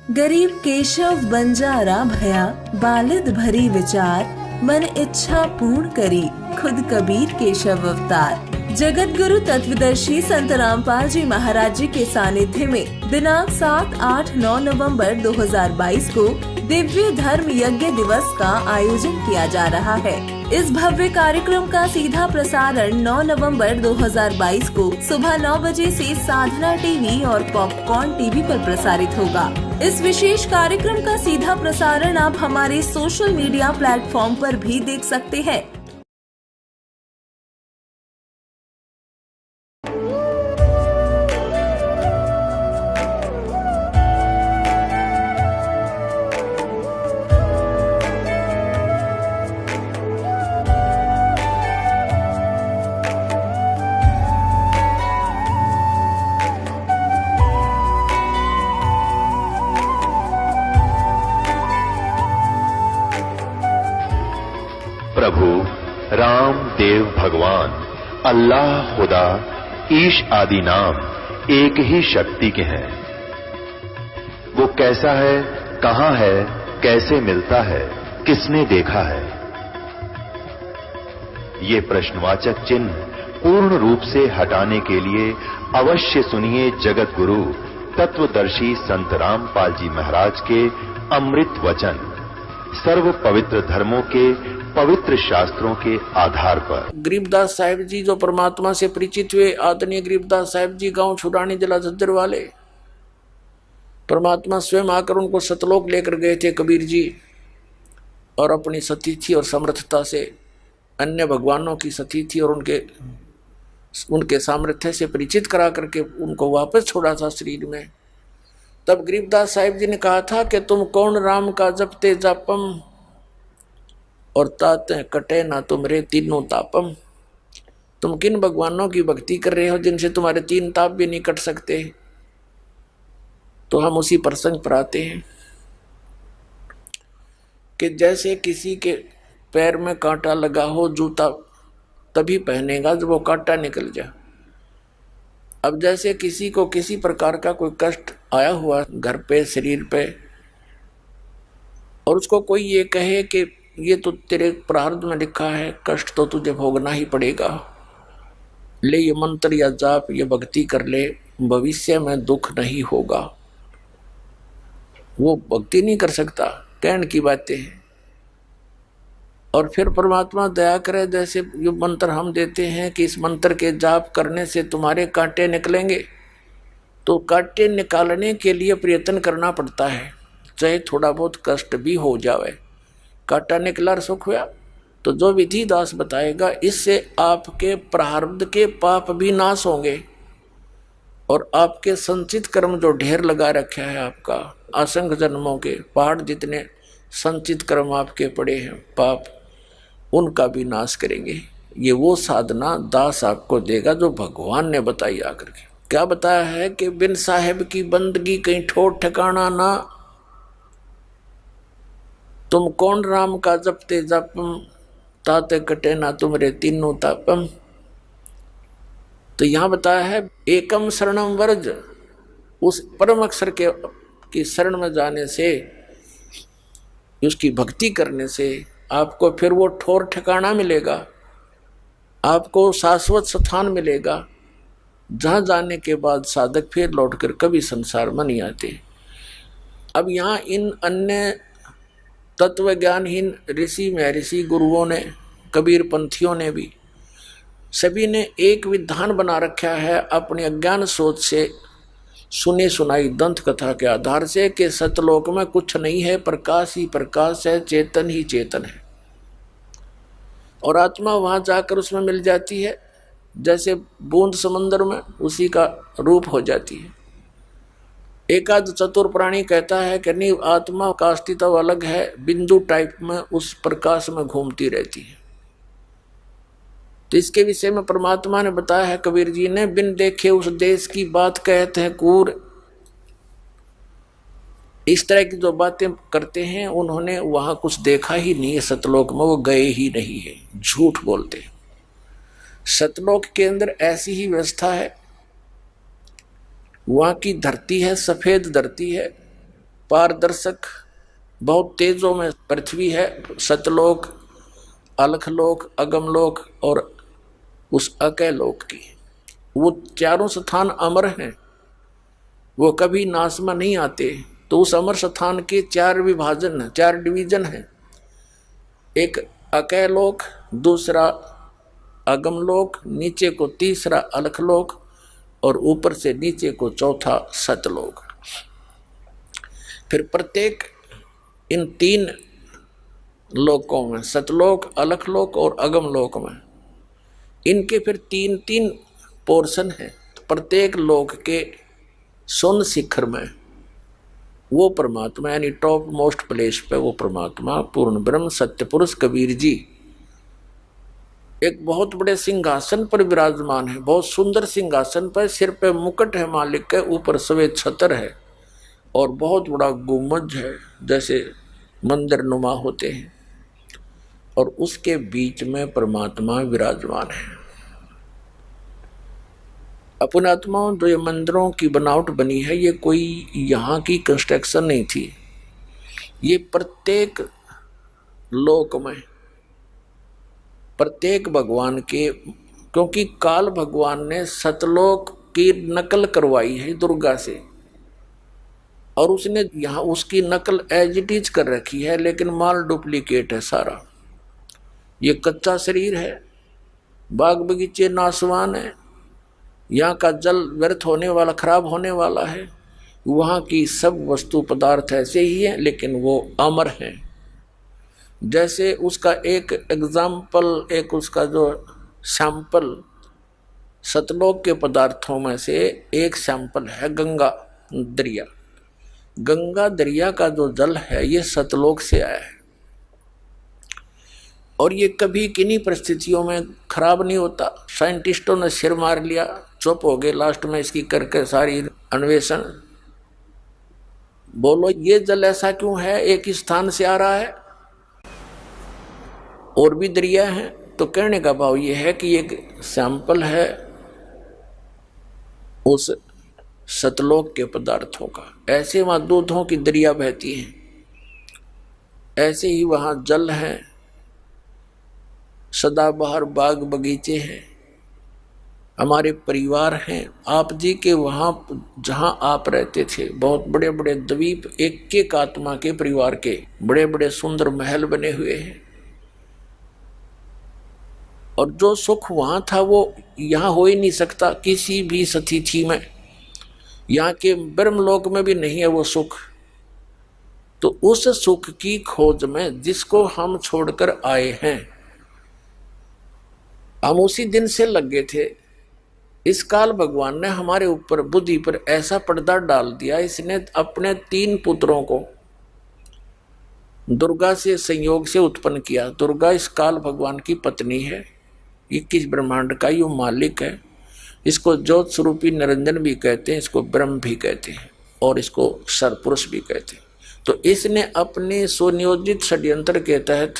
गरीब केशव बंजारा भया, बालिद भरी विचार, मन इच्छा पूर्ण करी, खुद कबीर केशव अवतार। जगत गुरु तत्वदर्शी संत रामपाल जी महाराज जी के सानिध्य में दिनांक 7, 8, 9 नवंबर 2022 को दिव्य धर्म यज्ञ दिवस का आयोजन किया जा रहा है। इस भव्य कार्यक्रम का सीधा प्रसारण 9 नवंबर 2022 को सुबह 9 बजे से साधना टीवी और पॉपकॉर्न टीवी पर प्रसारित होगा। इस विशेष कार्यक्रम का सीधा प्रसारण आप हमारे सोशल मीडिया प्लेटफॉर्म पर भी देख सकते हैं। प्रभु राम देव भगवान अल्लाह खुदा ईश आदि नाम एक ही शक्ति के हैं। वो कैसा है, कहां है, कैसे मिलता है, किसने देखा है? ये प्रश्नवाचक चिन्ह पूर्ण रूप से हटाने के लिए अवश्य सुनिए जगत गुरु तत्वदर्शी संत रामपाल जी महाराज के अमृत वचन, सर्व पवित्र धर्मों के पवित्र शास्त्रों के आधार पर। गरीबदास साहिब जी जो परमात्मा से परिचित हुए, आदरणीय गरीबदास साहिब जी गांव छुड़ानी जिला झज्जर वाले, परमात्मा स्वयं आकर उनको सतलोक लेकर गए थे कबीर जी, और अपनी सतीथि और समर्थता से अन्य भगवानों की सतीथि और उनके सामर्थ्य से परिचित करा करके उनको वापस छोड़ा था शरीर में। तब गरीबदास साहिब जी ने कहा था कि तुम कौन राम का जपते जापम, और ताते कटे ना तुमरे तीनों तापम। तुम किन भगवानों की भक्ति कर रहे हो जिनसे तुम्हारे 3 ताप भी नहीं कट सकते? तो हम उसी प्रसंग पर आते हैं कि जैसे किसी के पैर में कांटा लगा हो, जूता तभी पहनेगा जब वो कांटा निकल जाए। अब जैसे किसी को किसी प्रकार का कोई कष्ट आया हुआ घर पे, शरीर पे, और उसको कोई ये कहे कि ये तो तेरे प्रारब्ध में लिखा है, कष्ट तो तुझे भोगना ही पड़ेगा, ले ये मंत्र या जाप, ये भक्ति कर ले, भविष्य में दुख नहीं होगा, वो भक्ति नहीं कर सकता, कहने की बातें हैं। और फिर परमात्मा दया करे, जैसे ये मंत्र हम देते हैं कि इस मंत्र के जाप करने से तुम्हारे कांटे निकलेंगे, तो कांटे निकालने के लिए प्रयत्न करना पड़ता है, चाहे थोड़ा बहुत कष्ट भी हो जावे। कांटा निकला सुख हुआ, तो जो विधि दास बताएगा इससे आपके प्रारब्ध के पाप भी नाश होंगे, और आपके संचित कर्म जो ढेर लगा रखा है आपका, असंख्य जन्मों के पहाड़ जितने संचित कर्म आपके पड़े हैं पाप, उनका भी नाश करेंगे। ये वो साधना दास आपको देगा जो भगवान ने बताई आकर के। क्या बताया है कि बिन साहेब की बंदगी कहीं ठोर ठिकाना ना, तुम कौन राम का जपते जापम, ताते कटे ना तुमरे तीनों तापम। तो यहां बताया है एकम शरणम वर्ज, उस परम अक्षर की शरण में जाने से, उसकी भक्ति करने से आपको फिर वो ठोर ठिकाना मिलेगा, आपको शाश्वत स्थान मिलेगा, जहां जाने के बाद साधक फिर लौटकर कभी संसार में नहीं आते। अब यहाँ इन अन्य तत्व ज्ञानहीन ऋषि महर्षि गुरुओं ने, कबीर पंथियों ने भी, सभी ने एक विधान बना रखा है अपनी अज्ञान सोच से सुनी सुनाई दंत कथा के आधार से कि सतलोक में कुछ नहीं है, प्रकाश ही प्रकाश है, चेतन ही चेतन है, और आत्मा वहां जाकर उसमें मिल जाती है, जैसे बूंद समंदर में उसी का रूप हो जाती है। एकाद चतुर प्राणी कहता है कि नहीं, आत्मा का अस्तित्व अलग है, बिंदु टाइप में उस प्रकाश में घूमती रहती है। तो इसके विषय में परमात्मा ने बताया है, कबीर जी ने, बिन देखे उस देश की बात कहते हैं कूर। इस तरह की जो बातें करते हैं उन्होंने वहां कुछ देखा ही नहीं है, सतलोक में वो गए ही नहीं है, झूठ बोलते हैं। सतलोक के अंदर ऐसी ही व्यवस्था है, वहाँ की धरती है, सफ़ेद धरती है, पारदर्शक बहुत तेजों में पृथ्वी है, सतलोक, अलखलोक, अगमलोक और उस अकय लोक की। वो चारों स्थान अमर हैं, वो कभी नाश में नहीं आते। तो उस अमर स्थान के 4 विभाजन, 4 डिवीजन हैं। एक अकय लोक, दूसरा अगमलोक, नीचे को तीसरा अलखलोक और ऊपर से नीचे को चौथा सतलोक। फिर प्रत्येक इन 3 लोकों में, सतलोक, अलखलोक और अगमलोक में, इनके फिर 3-3 पोर्शन हैं। तो प्रत्येक लोक के सुन शिखर में वो परमात्मा, यानी टॉप मोस्ट प्लेस पे वो परमात्मा पूर्ण ब्रह्म सत्य पुरुष कबीर जी एक बहुत बड़े सिंहासन पर विराजमान है। बहुत सुंदर सिंहासन पर, सिर पे मुकुट है मालिक के, ऊपर सफेद छतर है और बहुत बड़ा गुम्बद है जैसे मंदिर नुमा होते हैं, और उसके बीच में परमात्मा विराजमान है। अपने आत्माओं, जो ये मंदिरों की बनावट बनी है, ये कोई यहाँ की कंस्ट्रक्शन नहीं थी। ये प्रत्येक लोक में प्रत्येक भगवान के, क्योंकि काल भगवान ने सतलोक की नकल करवाई है दुर्गा से, और उसने यहाँ उसकी नकल एज इट इज कर रखी है, लेकिन माल डुप्लीकेट है सारा। ये कच्चा शरीर है, बाग बगीचे नासवान है, यहाँ का जल व्यर्थ होने वाला, खराब होने वाला है। वहाँ की सब वस्तु पदार्थ ऐसे ही हैं, लेकिन वो अमर हैं। जैसे उसका एक एग्जाम्पल, एक उसका जो सैंपल सतलोक के पदार्थों में से एक सैंपल है गंगा दरिया। गंगा दरिया का जो जल है ये सतलोक से आया है, और ये कभी किन्हीं परिस्थितियों में खराब नहीं होता। साइंटिस्टों ने सिर मार लिया, चुप हो गए, लास्ट में इसकी करके सारी अन्वेषण। बोलो ये जल ऐसा क्यों है, एक ही स्थान से आ रहा है, और भी दरिया हैं? तो कहने का भाव ये है कि एक सैंपल है उस सतलोक के पदार्थों का। ऐसे वहाँ दूधों की दरिया बहती हैं, ऐसे ही वहाँ जल है, सदाबहार बाग बगीचे हैं, हमारे परिवार हैं। आप जी के वहाँ जहाँ आप रहते थे बहुत बड़े बड़े द्वीप, एक एक आत्मा के परिवार के बड़े बड़े सुंदर महल बने हुए हैं, और जो सुख वहाँ था वो यहाँ हो ही नहीं सकता किसी भी स्थिति में। यहाँ के ब्रह्मलोक में भी नहीं है वो सुख। तो उस सुख की खोज में जिसको हम छोड़कर आए हैं, हम उसी दिन से लग गए थे। इस काल भगवान ने हमारे ऊपर, बुद्धि पर ऐसा पर्दा डाल दिया, इसने अपने 3 पुत्रों को दुर्गा से संयोग से उत्पन्न किया। दुर्गा इस काल भगवान की पत्नी है, 21 ब्रह्मांड का यो मालिक है। इसको ज्योत स्वरूपी निरंजन भी कहते हैं, इसको ब्रह्म भी कहते हैं, और इसको सरपुरुष भी कहते हैं। तो इसने अपने सुनियोजित षड्यंत्र के तहत,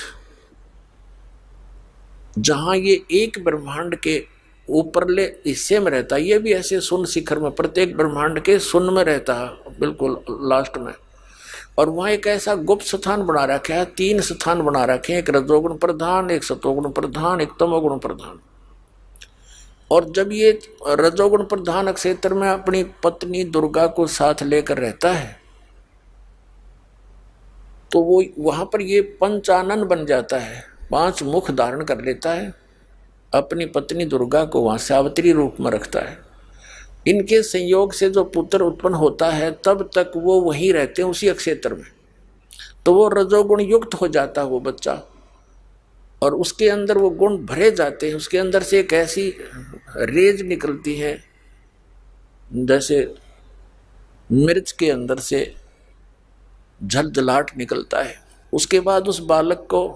जहां ये एक ब्रह्मांड के ऊपरले हिस्से में रहता है, ये भी ऐसे सुन शिखर में, प्रत्येक ब्रह्मांड के सुन में रहता है बिल्कुल लास्ट में, और वहाँ एक ऐसा गुप्त स्थान बना रखा है, 3 स्थान बना रखे हैं, एक रजोगुण प्रधान, एक सतोगुण प्रधान, एक तमोगुण प्रधान। और जब ये रजोगुण प्रधान क्षेत्र में अपनी पत्नी दुर्गा को साथ लेकर रहता है, तो वो वहां पर ये पंचानन बन जाता है, 5 मुख धारण कर लेता है, अपनी पत्नी दुर्गा को वहां सावित्री रूप में रखता है। इनके संयोग से जो पुत्र उत्पन्न होता है, तब तक वो वहीं रहते हैं उसी क्षेत्र में। तो वो रजोगुण युक्त हो जाता है वो बच्चा, और उसके अंदर वो गुण भरे जाते हैं। उसके अंदर से एक ऐसी रेज निकलती है जैसे मिर्च के अंदर से झलझलाहट निकलता है। उसके बाद उस बालक को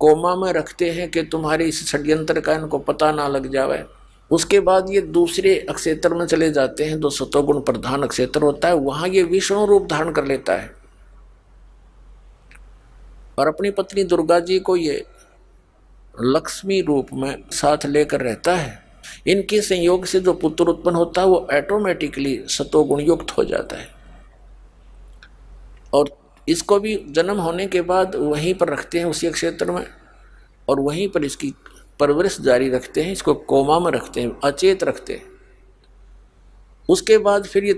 कोमा में रखते हैं कि तुम्हारे इस षड्यंत्र का इनको पता ना लग जावे। उसके बाद ये दूसरे क्षेत्र में चले जाते हैं, जो सतोगुण प्रधान क्षेत्र होता है, वहां ये विष्णु रूप धारण कर लेता है, और अपनी पत्नी दुर्गा जी को ये लक्ष्मी रूप में साथ लेकर रहता है। इनके संयोग से जो पुत्र उत्पन्न होता है वो ऑटोमेटिकली सतोगुण युक्त हो जाता है। और इसको भी जन्म होने के बाद वहीं पर रखते हैं उसी क्षेत्र में, और वहीं पर इसकी परवरिश जारी रखते हैं, इसको कोमा में रखते हैं, अचेत रखते हैं। उसके बाद फिर ये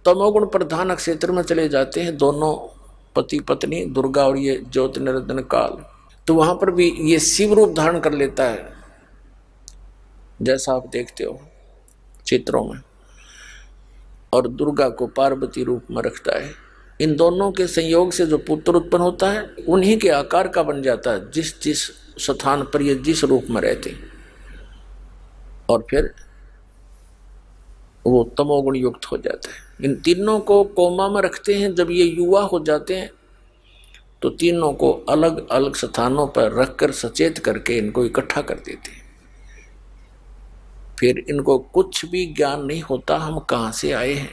तमोगुण प्रधान क्षेत्र में चले जाते हैं दोनों पति पत्नी, दुर्गा और ये ज्योति निरंजन काल। तो वहां पर भी ये शिव रूप धारण कर लेता है, जैसा आप देखते हो चित्रों में, और दुर्गा को पार्वती रूप में रखता है। इन दोनों के संयोग से जो पुत्र उत्पन्न होता है उन्हीं के आकार का बन जाता है, जिस जिस स्थान पर ये जिस रूप में रहते हैं, और फिर वो तमोगुण युक्त हो जाता है। इन तीनों को कोमा में रखते हैं। जब ये युवा हो जाते हैं तो तीनों को अलग अलग स्थानों पर रखकर सचेत करके इनको इकट्ठा कर देते हैं। फिर इनको कुछ भी ज्ञान नहीं होता हम कहाँ से आए हैं,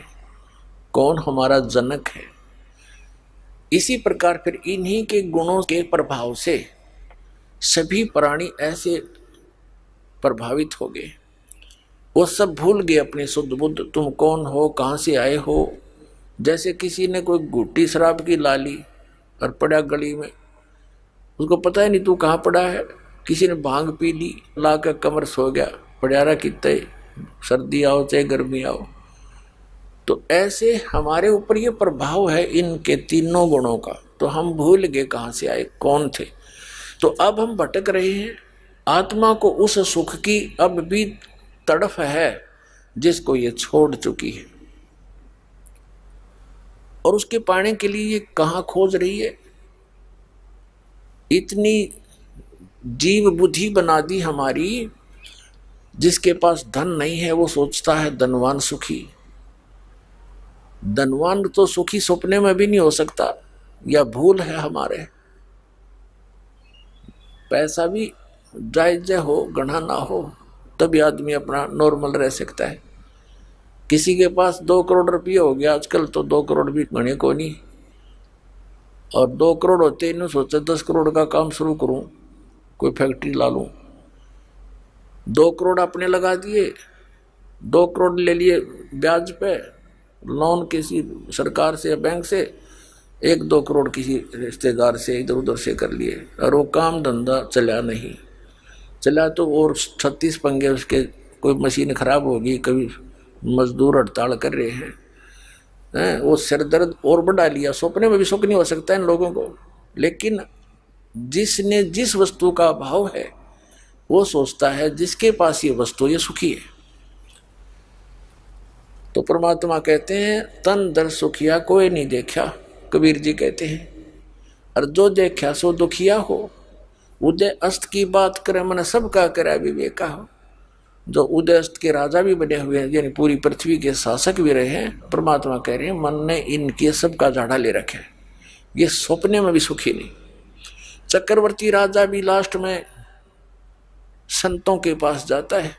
कौन हमारा जनक है। इसी प्रकार फिर इन्हीं के गुणों के प्रभाव से सभी प्राणी ऐसे प्रभावित हो गए, वो सब भूल गए अपनी शुद्ध बुद्ध, तुम कौन हो, कहाँ से आए हो। जैसे किसी ने कोई घुट्टी शराब की ला ली और पड़ा गली में, उसको पता ही नहीं तू कहाँ पड़ा है। किसी ने भांग पी ली, ला कर कमर सो गया, पड़ियारा कितने सर्दी आओ चाहे गर्मी आओ। तो ऐसे हमारे ऊपर ये प्रभाव है इनके तीनों गुणों का, तो हम भूल गए कहाँ से आए, कौन थे। तो अब हम भटक रहे हैं। आत्मा को उस सुख की अब भी तड़फ है जिसको ये छोड़ चुकी है, और उसके पाने के लिए ये कहाँ खोज रही है। इतनी जीव बुद्धि बना दी हमारी, जिसके पास धन नहीं है वो सोचता है धनवान सुखी। धनवान तो सुखी सपने में भी नहीं हो सकता, या भूल है हमारे। पैसा भी जायज हो, गढ़ा ना हो, तभी आदमी अपना नॉर्मल रह सकता है। किसी के पास 2 करोड़ रुपये हो गया आजकल, तो 2 करोड़ भी गणे को नहीं, और 2 करोड़ होते ही सोचा 10 करोड़ का काम शुरू करूं, कोई फैक्ट्री ला लूं। 2 करोड़ अपने लगा दिए, 2 करोड़ ले लिए ब्याज पे लोन किसी सरकार से या बैंक से, 1-2 करोड़ किसी रिश्तेदार से इधर उधर से कर लिए, और वो काम धंधा चला नहीं। चला तो और 36 पंगे उसके, कोई मशीन खराब होगी, कभी मजदूर हड़ताल कर रहे हैं, वो सिर दर्द और बढ़ा लिया। सपने में भी सुख नहीं हो सकता इन लोगों को। लेकिन जिसने जिस वस्तु का अभाव है वो सोचता है जिसके पास ये वस्तु ये सुखी है। तो परमात्मा कहते हैं तन दर सुखिया कोई नहीं देखा, कबीर जी कहते हैं, और जो देखा सो दुखिया हो। उदय अस्त की बात करे मन सबका करे विवेका हो। जो उदय अस्त के राजा भी बने हुए हैं, यानी पूरी पृथ्वी के शासक भी रहे हैं, परमात्मा कह रहे हैं मन ने इनके सबका झाड़ा ले रखा है, ये सपने में भी सुखी नहीं। चक्रवर्ती राजा भी लास्ट में संतों के पास जाता है,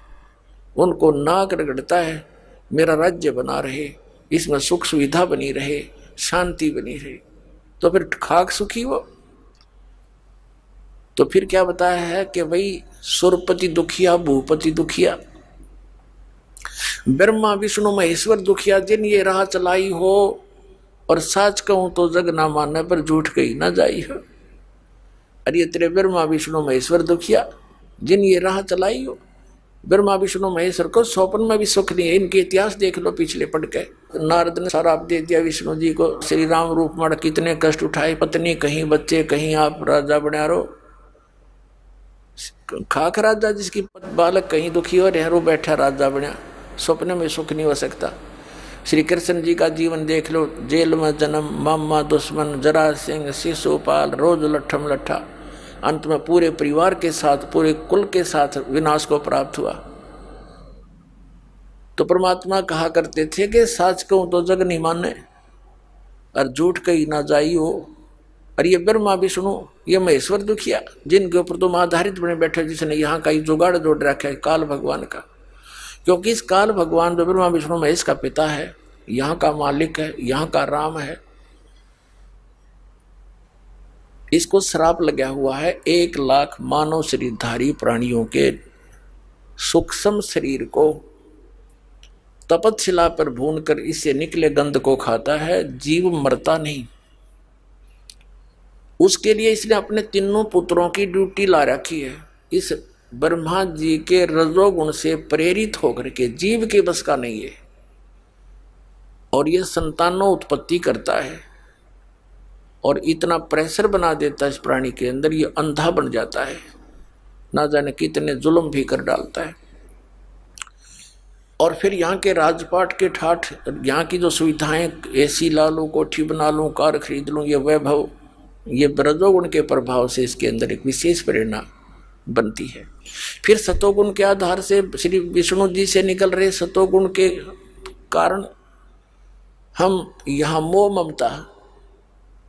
उनको नाक रगड़ता है, मेरा राज्य बना रहे, इसमें सुख सुविधा बनी रहे, शांति बनी रहे। तो फिर खाक सुखी वो। तो फिर क्या बताया है कि भाई सुरपति दुखिया, भूपति दुखिया, ब्रह्मा विष्णु महेश्वर दुखिया, जिन ये राह चलाई हो, और साच कहूं तो जग ना माने पर झूठ कही ना जाई हो। अरे तेरे ब्रह्मा विष्णु महेश्वर दुखिया, जिन ये राह चलाई हो। ब्रह्मा विष्णु महेश्वर को स्वप्न में भी सुख नहीं है। इनके इतिहास देख लो पिछले पढ़ के। नारद ने श्राप दे दिया विष्णु जी को, श्री राम रूप में कितने कष्ट उठाए, पत्नी कहीं, बच्चे कहीं, आप राजा बना रहो। खाक राजा जिसकी बालक कहीं दुखी हो रहे, बैठा राजा बना, स्वप्न में सुख नहीं हो सकता। श्री कृष्ण जी का जीवन देख लो, जेल में जन्म, मामा दुश्मन, जरासिंह, शिशुपाल, रोज लट्ठम लट्ठा, अंत में पूरे परिवार के साथ, पूरे कुल के साथ विनाश को प्राप्त हुआ। तो परमात्मा कहा करते थे कि साच कहूं तो जग नहीं माने और झूठ कही ना जाई हो। और ये ब्रह्मा विष्णु, ये महेश्वर दुखिया, जिनके ऊपर तुम आधारित बने बैठे, जिसने यहाँ का जुगाड़ जोड़ रखा है काल भगवान का। क्योंकि इस काल भगवान जो ब्रह्मा विष्णु महेश का पिता है, यहाँ का मालिक है, यहाँ का राम है, इसको श्राप लगा हुआ है 1 लाख मानव शरीरधारी प्राणियों के सूक्ष्म शरीर को तपतशिला पर भून कर इससे निकले गंध को खाता है। जीव मरता नहीं, उसके लिए इसने अपने तीनों पुत्रों की ड्यूटी ला रखी है। इस ब्रह्मा जी के रजोगुण से प्रेरित होकर के, जीव के बस का नहीं है, और यह संतानों उत्पत्ति करता है और इतना प्रेशर बना देता है इस प्राणी के अंदर, ये अंधा बन जाता है, ना जाने कितने जुल्म भी कर डालता है। और फिर यहाँ के राजपाट के ठाठ, यहाँ की जो सुविधाएं, एसी ला लूँ, कोठी बना लूँ, कार खरीद लूँ, ये वैभव, ये रजोगुण के प्रभाव से इसके अंदर एक विशेष प्रेरणा बनती है। फिर सतोगुण के आधार से श्री विष्णु जी से निकल रहे सतोगुण के कारण हम यहाँ मोह ममता,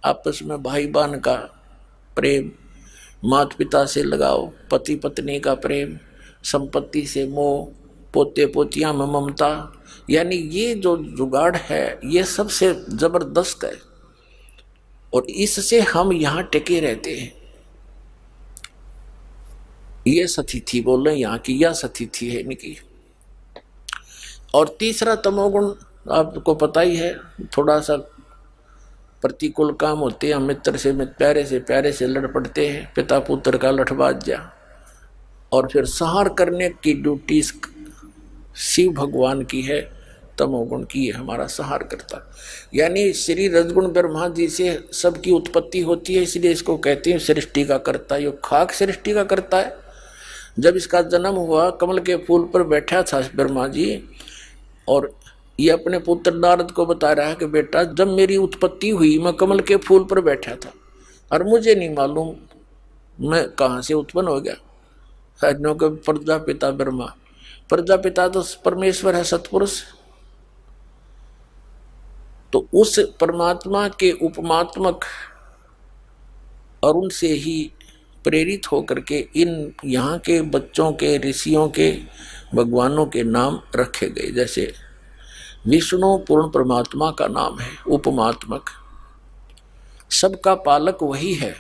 आपस में भाई बहन का प्रेम, माता पिता से लगाव, पति पत्नी का प्रेम, संपत्ति से मोह, पोते पोतियां में ममता, यानी ये जो जुगाड़ है ये सबसे जबरदस्त है और इससे हम यहाँ टिके रहते हैं। ये सतिथि बोल रहे हैं यहाँ की, यह सतिथि है इनकी। और तीसरा तमोगुण आपको पता ही है, थोड़ा सा प्रतिकूल काम होते हैं, मित्र से प्यारे से लड़ पड़ते हैं, पिता पुत्र का लठबाज जा, और फिर संहार करने की ड्यूटी शिव भगवान की है, तमोगुण की है, हमारा संहार करता। यानी श्री रजगुण ब्रह्मा जी से सबकी उत्पत्ति होती है, इसलिए इसको कहते हैं सृष्टि का कर्ता। ये खाक सृष्टि का करता है। जब इसका जन्म हुआ, कमल के फूल पर बैठा था ब्रह्मा जी, और ये अपने पुत्र नारद को बता रहा है कि बेटा, जब मेरी उत्पत्ति हुई मैं कमल के फूल पर बैठा था और मुझे नहीं मालूम मैं कहाँ से उत्पन्न हो गया। प्रजापिता ब्रह्मा, प्रजापिता तो परमेश्वर है, सतपुरुष। तो उस परमात्मा के उपमात्मक और उनसे ही प्रेरित होकर के इन यहाँ के बच्चों के, ऋषियों के, भगवानों के नाम रखे गए। जैसे विष्णु पूर्ण परमात्मा का नाम है, उपमात्मक, सबका पालक वही है।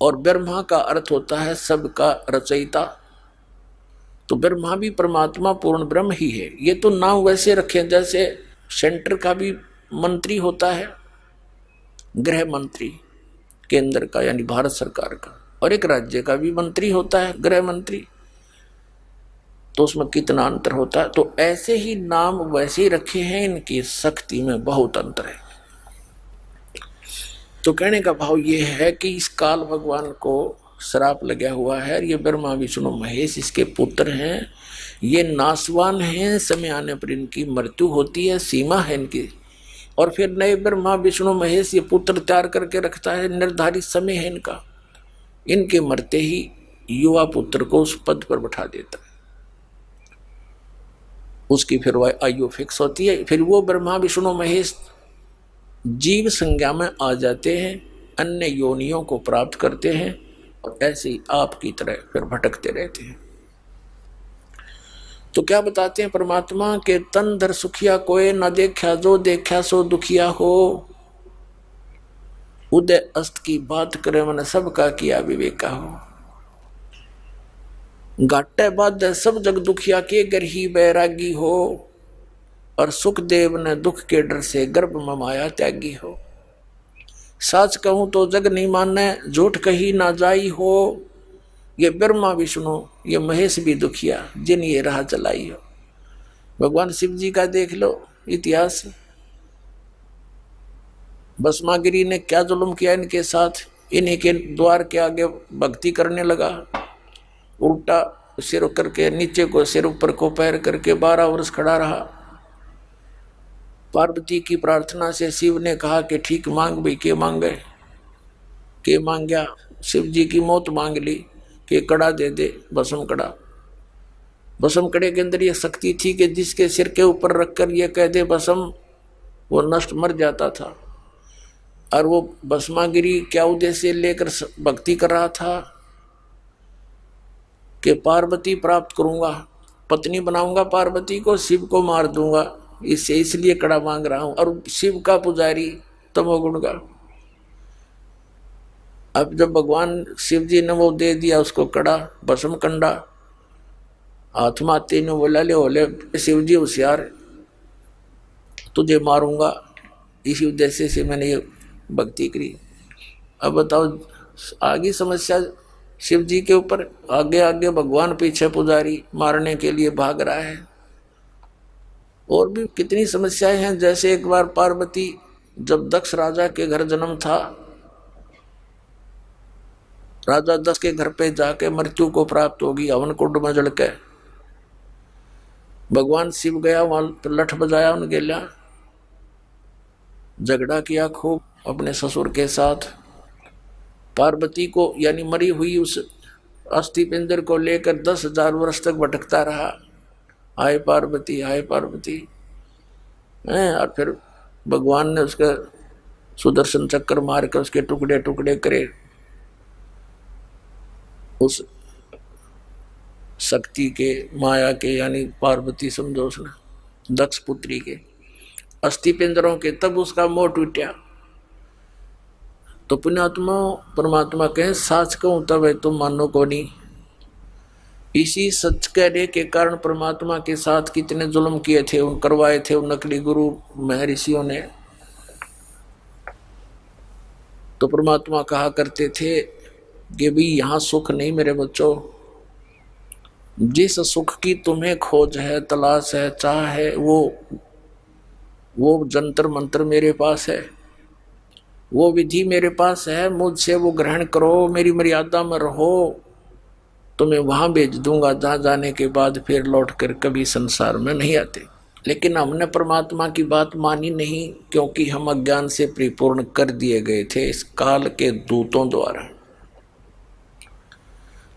और ब्रह्मा का अर्थ होता है सबका रचयिता। तो ब्रह्मा भी परमात्मा पूर्ण ब्रह्म ही है। ये तो नाम वैसे रखे जैसे सेंटर का भी मंत्री होता है, गृह मंत्री केंद्र का यानी भारत सरकार का, और एक राज्य का भी मंत्री होता है गृह मंत्री, तो उसमें कितना अंतर होता है। तो ऐसे ही नाम वैसे ही रखे हैं, इनकी शक्ति में बहुत अंतर है। तो कहने का भाव ये है कि इस काल भगवान को श्राप लगा हुआ है। ये ब्रह्मा विष्णु महेश इसके पुत्र हैं, ये नासवान हैं, समय आने पर इनकी मृत्यु होती है, सीमा है इनकी। और फिर नए ब्रह्मा विष्णु महेश ये पुत्र तैयार करके रखता है, निर्धारित समय है इनका। इनके मरते ही युवा पुत्र को उस पद पर बैठा देता है, उसकी फिर वह आयु फिक्स होती है। फिर वो ब्रह्मा विष्णु महेश जीव संज्ञा में आ जाते हैं, अन्य योनियों को प्राप्त करते हैं और ऐसे ही आपकी तरह फिर भटकते रहते हैं। तो क्या बताते हैं परमात्मा के तन धर सुखिया कोई न देखा, जो देखा सो दुखिया हो। उदय अस्त की बात करे मन सबका किया विवेका हो। घाटे बाद सब जग दुखिया के घर ही बैरागी हो। और सुखदेव ने दुख के डर से गर्भ में माया त्यागी हो। सच कहूं तो जग नहीं माने, झूठ कही ना जाई हो। ये ब्रह्मा विष्णु ये महेश भी दुखिया, जिन ये राह चलाई हो। भगवान शिव जी का देख लो इतिहास, भस्मागिरी ने क्या जुल्म किया इनके साथ। इन्हीं के द्वार के आगे भक्ति करने लगा, उल्टा सिर करके नीचे को सिर ऊपर को पैर करके 12 वर्ष खड़ा रहा। पार्वती की प्रार्थना से शिव ने कहा कि ठीक मांग भाई, के मांगे, के मांग गया। शिव जी की मौत मांग ली कि कड़ा दे दे, भस्म कड़ा। भस्म कड़े के अंदर ये शक्ति थी कि जिसके सिर के ऊपर रखकर ये कह दे भस्म, वो नष्ट मर जाता था। और वो भस्मागिरी क्या उद्देश्य लेकर भक्ति कर रहा था कि पार्वती प्राप्त करूंगा, पत्नी बनाऊंगा पार्वती को, शिव को मार दूंगा, इससे इसलिए कड़ा मांग रहा हूं। और शिव का पुजारी तमोगुण का। अब जब भगवान शिव जी ने वो दे दिया उसको कड़ा, भस्म कंडा, आत्माते ने बोला ले बोले शिव जी होशियार, तुझे मारूंगा, इसी उद्देश्य से मैंने ये भक्ति करी। अब बताओ, आगे समस्या शिव जी के ऊपर, आगे आगे भगवान, पीछे पुजारी मारने के लिए भाग रहा है। और भी कितनी समस्याएं हैं। जैसे एक बार पार्वती, जब दक्ष राजा के घर जन्म था, राजा दक्ष के घर पे जाके मृत्यु को प्राप्त होगी हवन कुंड में जल के। भगवान शिव गया वहां, लठ बजाया उनके लिया, झगड़ा किया खूब अपने ससुर के साथ। पार्वती को यानी मरी हुई उस अस्थि पिंजर को लेकर 10,000 वर्ष तक भटकता रहा, हाय पार्वती हाय पार्वती। और फिर भगवान ने उसका सुदर्शन चक्कर मार कर उसके टुकड़े टुकड़े करे। उस शक्ति के, माया के, यानी पार्वती समझो उसने दक्ष पुत्री के अस्थि पिंजरों के, तब उसका मोह टूटा। तो पुण्यात्मा परमात्मा कहे साच कहूं तब है तुम मानो को नहीं। इसी सच कहने के कारण परमात्मा के साथ कितने जुल्म किए थे, उन करवाए थे उन नकली गुरु महर्षियों ने। तो परमात्मा कहा करते थे कि भी यहां सुख नहीं मेरे बच्चों, जिस सुख की तुम्हें खोज है, तलाश है, चाह है, वो जंतर मंत्र मेरे पास है, वो विधि मेरे पास है, मुझसे वो ग्रहण करो, मेरी मर्यादा में रहो, तुम्हें वहां भेज दूंगा जहां जाने के बाद फिर लौट कर कभी संसार में नहीं आते। लेकिन हमने परमात्मा की बात मानी नहीं, क्योंकि हम अज्ञान से परिपूर्ण कर दिए गए थे इस काल के दूतों द्वारा।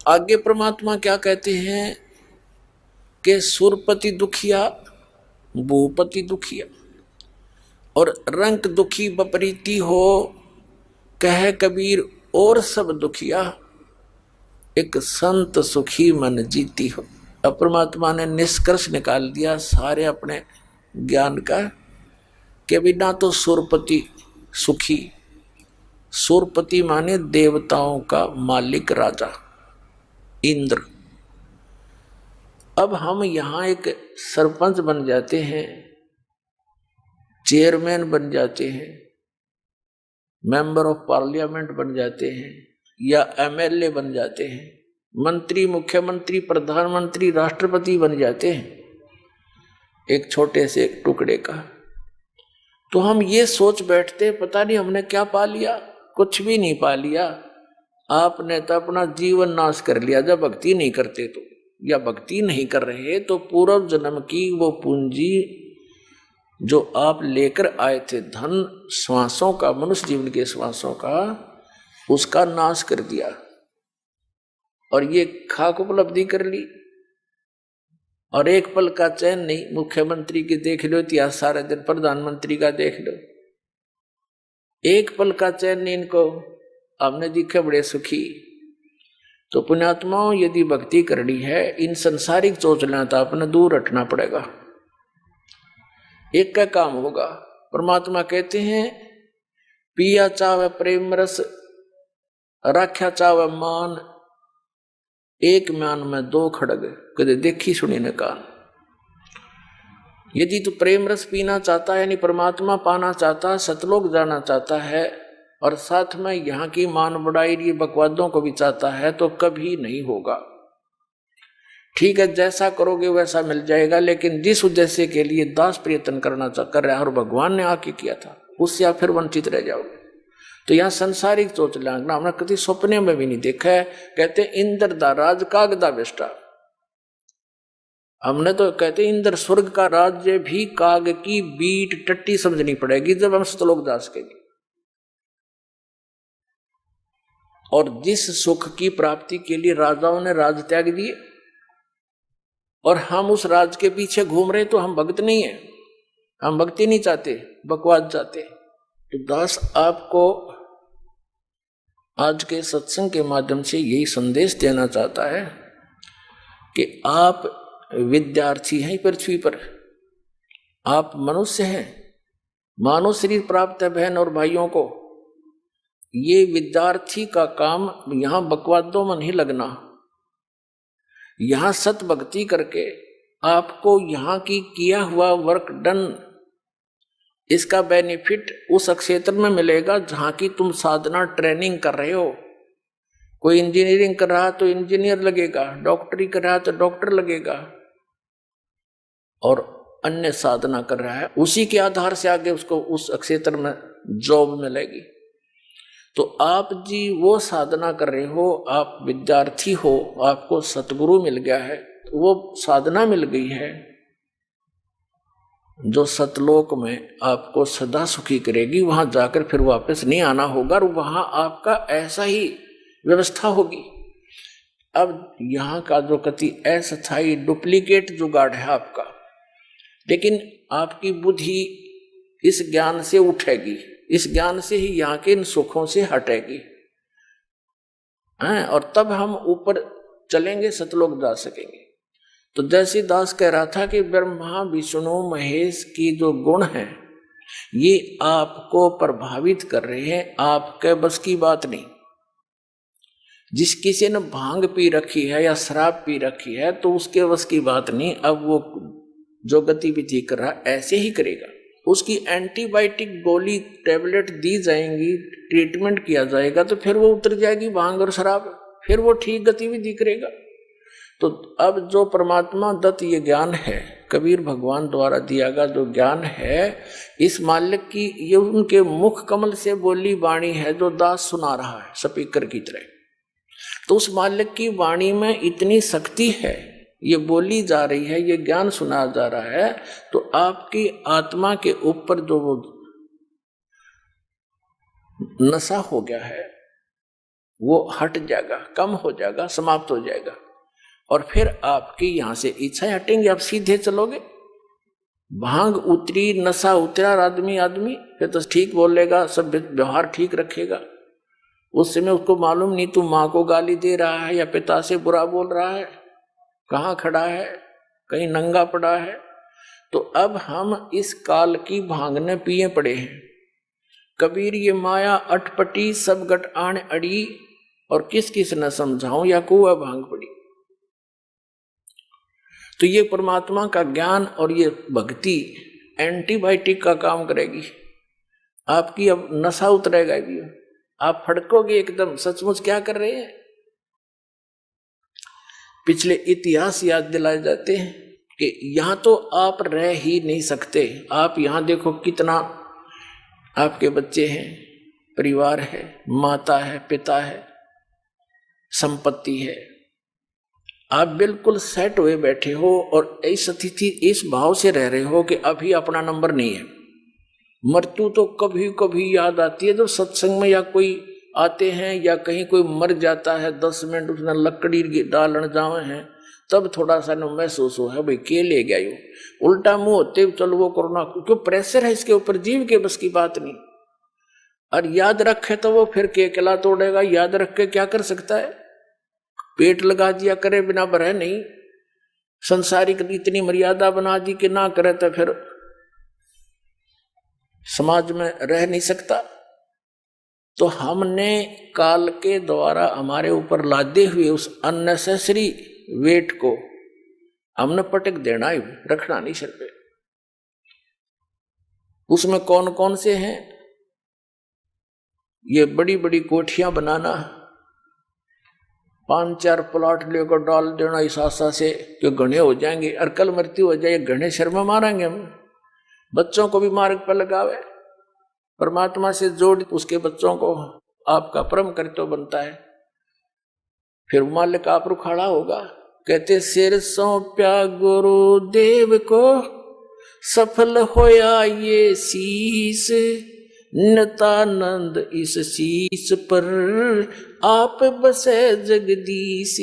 आगे परमात्मा क्या कहते हैं कि सुरपति दुखिया, भूपति दुखिया, और रंक दुखी बपरीती हो, कह कबीर और सब दुखिया, एक संत सुखी मन जीती हो। अब परमात्मा ने निष्कर्ष निकाल दिया सारे अपने ज्ञान का कि बिना तो सुरपति सुखी, सुरपति माने देवताओं का मालिक राजा इंद्र। अब हम यहां एक सरपंच बन जाते हैं, चेयरमैन बन जाते हैं, मेंबर ऑफ पार्लियामेंट बन जाते हैं, या एमएलए बन जाते हैं, मंत्री, मुख्यमंत्री, प्रधानमंत्री, राष्ट्रपति बन जाते हैं एक छोटे से टुकड़े का। तो हम ये सोच बैठते पता नहीं हमने क्या पा लिया। कुछ भी नहीं पा लिया। आपने तो अपना जीवन नाश कर लिया जब भक्ति नहीं करते तो, या भक्ति नहीं कर रहे तो पूर्व जन्म की वो पूंजी जो आप लेकर आए थे, धन श्वासों का, मनुष्य जीवन के श्वासों का, उसका नाश कर दिया और ये खाक उपलब्धि कर ली। और एक पल का चैन नहीं। मुख्यमंत्री की देख लो इतिहास सारे दिन, प्रधानमंत्री का देख लो, एक पल का चैन नहीं इनको। हमने दिखे बड़े सुखी। तो पुण्यात्माओं, यदि भक्ति करनी है, इन संसारिक चोचला तो अपने दूर हटना पड़ेगा। एक का काम होगा। परमात्मा कहते हैं पिया चावे प्रेम रस, राख्या चावे मान, एक म्यान में दो खड़ग, कदे देखी सुनी न कान। यदि तू प्रेम रस पीना चाहता है, यानी परमात्मा पाना चाहता है, सतलोक जाना चाहता है, और साथ में यहाँ की मान बढ़ाई ये बकवादों को भी चाहता है, तो कभी नहीं होगा। ठीक है, जैसा करोगे वैसा मिल जाएगा, लेकिन जिस उद्देश्य के लिए दास प्रयत्न कर रहा है और भगवान ने आके किया था, उससे आप फिर वंचित रह जाओगे। तो यहाँ संसारिक सोच लागना हमने कभी सपने में भी नहीं देखा है। कहते इंद्र दा राज काग दा बेष्टा। हमने तो कहते इंद्र स्वर्ग का राज्य भी काग की बीट टट्टी समझनी पड़ेगी जब हम सतलोक जा सकेंगे। और जिस सुख की प्राप्ति के लिए राजाओं ने राज त्याग दिए और हम उस राज के पीछे घूम रहे, तो हम भक्त नहीं है, हम भक्ति नहीं चाहते, बकवाद चाहते। तो दास आपको आज के सत्संग के माध्यम से यही संदेश देना चाहता है कि आप विद्यार्थी हैं पृथ्वी पर, आप मनुष्य हैं, मानव शरीर प्राप्त है बहन और भाइयों को। ये विद्यार्थी का काम यहां बकवादों में नहीं लगना, यहां सत भक्ति करके आपको यहां की किया हुआ वर्क डन इसका बेनिफिट उस क्षेत्र में मिलेगा जहां की तुम साधना ट्रेनिंग कर रहे हो। कोई इंजीनियरिंग कर रहा तो इंजीनियर लगेगा, डॉक्टरी कर रहा तो डॉक्टर लगेगा, और अन्य साधना कर रहा है, उसी के आधार से आगे उसको उस क्षेत्र में जॉब मिलेगी। तो आप जी वो साधना कर रहे हो, आप विद्यार्थी हो, आपको सतगुरु मिल गया है, तो वो साधना मिल गई है जो सतलोक में आपको सदा सुखी करेगी। वहां जाकर फिर वापस नहीं आना होगा और वहां आपका ऐसा ही व्यवस्था होगी। अब यहाँ का जो कति अस्थायी डुप्लीकेट जुगाड़ है आपका, लेकिन आपकी बुद्धि इस ज्ञान से उठेगी, इस ज्ञान से ही यहाँ के इन सुखों से हटेगी, और तब हम ऊपर चलेंगे, सतलोक जा सकेंगे। तो जैसे दास कह रहा था कि ब्रह्मा विष्णु महेश की जो गुण हैं ये आपको प्रभावित कर रहे हैं, आपके बस की बात नहीं। जिस किसी ने भांग पी रखी है या शराब पी रखी है तो उसके बस की बात नहीं। अब वो जो गतिविधि कर रहा ऐसे ही करेगा, उसकी एंटीबायोटिक गोली टैबलेट दी जाएंगी, ट्रीटमेंट किया जाएगा, तो फिर वो उतर जाएगी भांग और शराब, फिर वो ठीक गतिविधि करेगा। तो अब जो परमात्मा दत्त ये ज्ञान है, कबीर भगवान द्वारा दिया गया जो ज्ञान है, इस मालिक की ये उनके मुख कमल से बोली वाणी है जो दास सुना रहा है स्पीकर की तरह। तो उस मालिक की वाणी में इतनी शक्ति है, ये बोली जा रही है, ये ज्ञान सुना जा रहा है, तो आपकी आत्मा के ऊपर जो वो नशा हो गया है वो हट जाएगा, कम हो जाएगा, समाप्त हो जाएगा, और फिर आपकी यहां से इच्छाएं हटेंगी, आप सीधे चलोगे। भांग उतरी, नशा उतरा, आदमी फिर तो ठीक बोलेगा, सब व्यवहार ठीक रखेगा। उस समय उसको मालूम नहीं तू माँ को गाली दे रहा है या पिता से बुरा बोल रहा है, कहाँ खड़ा है, कहीं नंगा पड़ा है। तो अब हम इस काल की भांगने पिए पड़े हैं। कबीर ये माया अटपटी सब गट आण अड़ी, और किस किस न समझाऊं या कुआ भांग पड़ी। तो ये परमात्मा का ज्ञान और ये भक्ति एंटीबायोटिक का काम करेगी। आपकी अब नशा उतरेगा भी, आप फड़कोगे एकदम, सचमुच क्या कर रहे हैं। पिछले इतिहास याद दिलाए जाते हैं कि यहां तो आप रह ही नहीं सकते। आप यहां देखो कितना आपके बच्चे हैं, परिवार है, माता है, पिता है, संपत्ति है, आप बिल्कुल सेट हुए बैठे हो और इस स्थिति इस भाव से रह रहे हो कि अभी अपना नंबर नहीं है। मृत्यु तो कभी कभी याद आती है जब सत्संग में या कोई आते हैं या कहीं कोई मर जाता है, 10 मिनट उसने लकड़ी डालन जावे हैं, तब थोड़ा सा न महसूस हो है भाई के ले गया यू, उल्टा मुंह होते चलो वो कोरोना, क्यों प्रेशर है इसके ऊपर, जीव के बस की बात नहीं। और याद रखे तो वो फिर के किला तोड़ेगा, याद रख के क्या कर सकता है, पेट लगा दिया करे बिना भरे नहीं। संसारिक इतनी मर्यादा बना दी कि ना करे तो फिर समाज में रह नहीं सकता। तो हमने काल के द्वारा हमारे ऊपर लादे हुए उस अननेसेसरी वेट को हमने पटक देना ही, रखना नहीं सिर पे। उसमें कौन कौन से हैं, ये बड़ी बड़ी कोठियां बनाना, 5-4 प्लॉट लेकर डाल देना इस आशा से कि घने हो जाएंगे और कल मृत्यु हो जाए, घने शर्मा मारेंगे हम। बच्चों को भी मार्ग पर लगावे, परमात्मा से जोड़ उसके बच्चों को आपका परम कर्तव्य बनता है। फिर मालिक आप रुखाड़ा होगा। कहते सिर सौंप्या गुरुदेव को, सफल होया ये शीस, नितानंद इस शीस पर आप बसे जगदीश।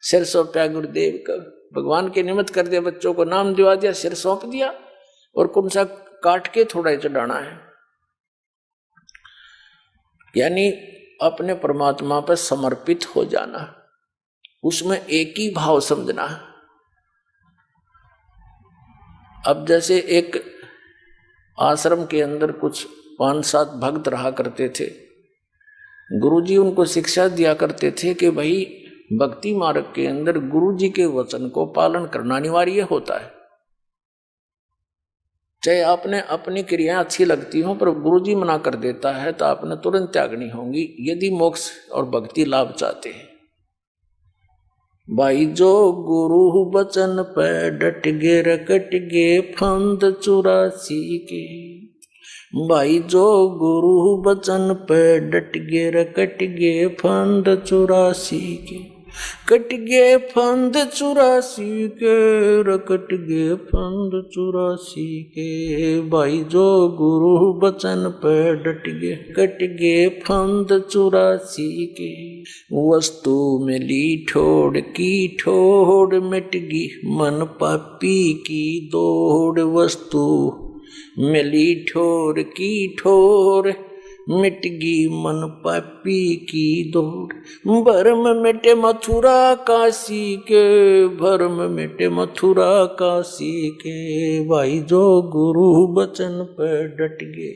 सिर सौंप्या गुरुदेव का, भगवान के निमित्त कर दिया, बच्चों को नाम दिवा दिया, सिर सौंप दिया, और कौन सा काट के थोड़ा ही चढ़ाना है, यानी अपने परमात्मा पर समर्पित हो जाना, उसमें एक ही भाव समझना। अब जैसे एक आश्रम के अंदर कुछ 5-7 भक्त रहा करते थे, गुरुजी उनको शिक्षा दिया करते थे कि भाई भक्ति मार्ग के अंदर गुरुजी के वचन को पालन करना अनिवार्य होता है। चाहे आपने अपनी क्रियाएं अच्छी लगती हो पर गुरुजी मना कर देता है तो आपने तुरंत त्यागनी होंगी, यदि मोक्ष और भक्ति लाभ चाहते हैं। भाई जो गुरु बचन पे डट गे रकट गे फंद 84 के। भाई जो गुरु बचन पे डट गे रकट गे फंद 84 के। कट गे फंद 84 के, रकट गे फंद 84 के। भाई जो गुरु बचन पे डट गे कट गे फंद 84 के। वस्तु मिली ठोड़ की ठोड़ मिट गी मन पापी की दौड़। वस्तु मिली ठोर की ठोर मिट गी मन पापी की दौड़। भरम मिटे मथुरा काशी के, भरम मिटे मथुरा काशी के। भाई जो गुरु बचन पे डट गे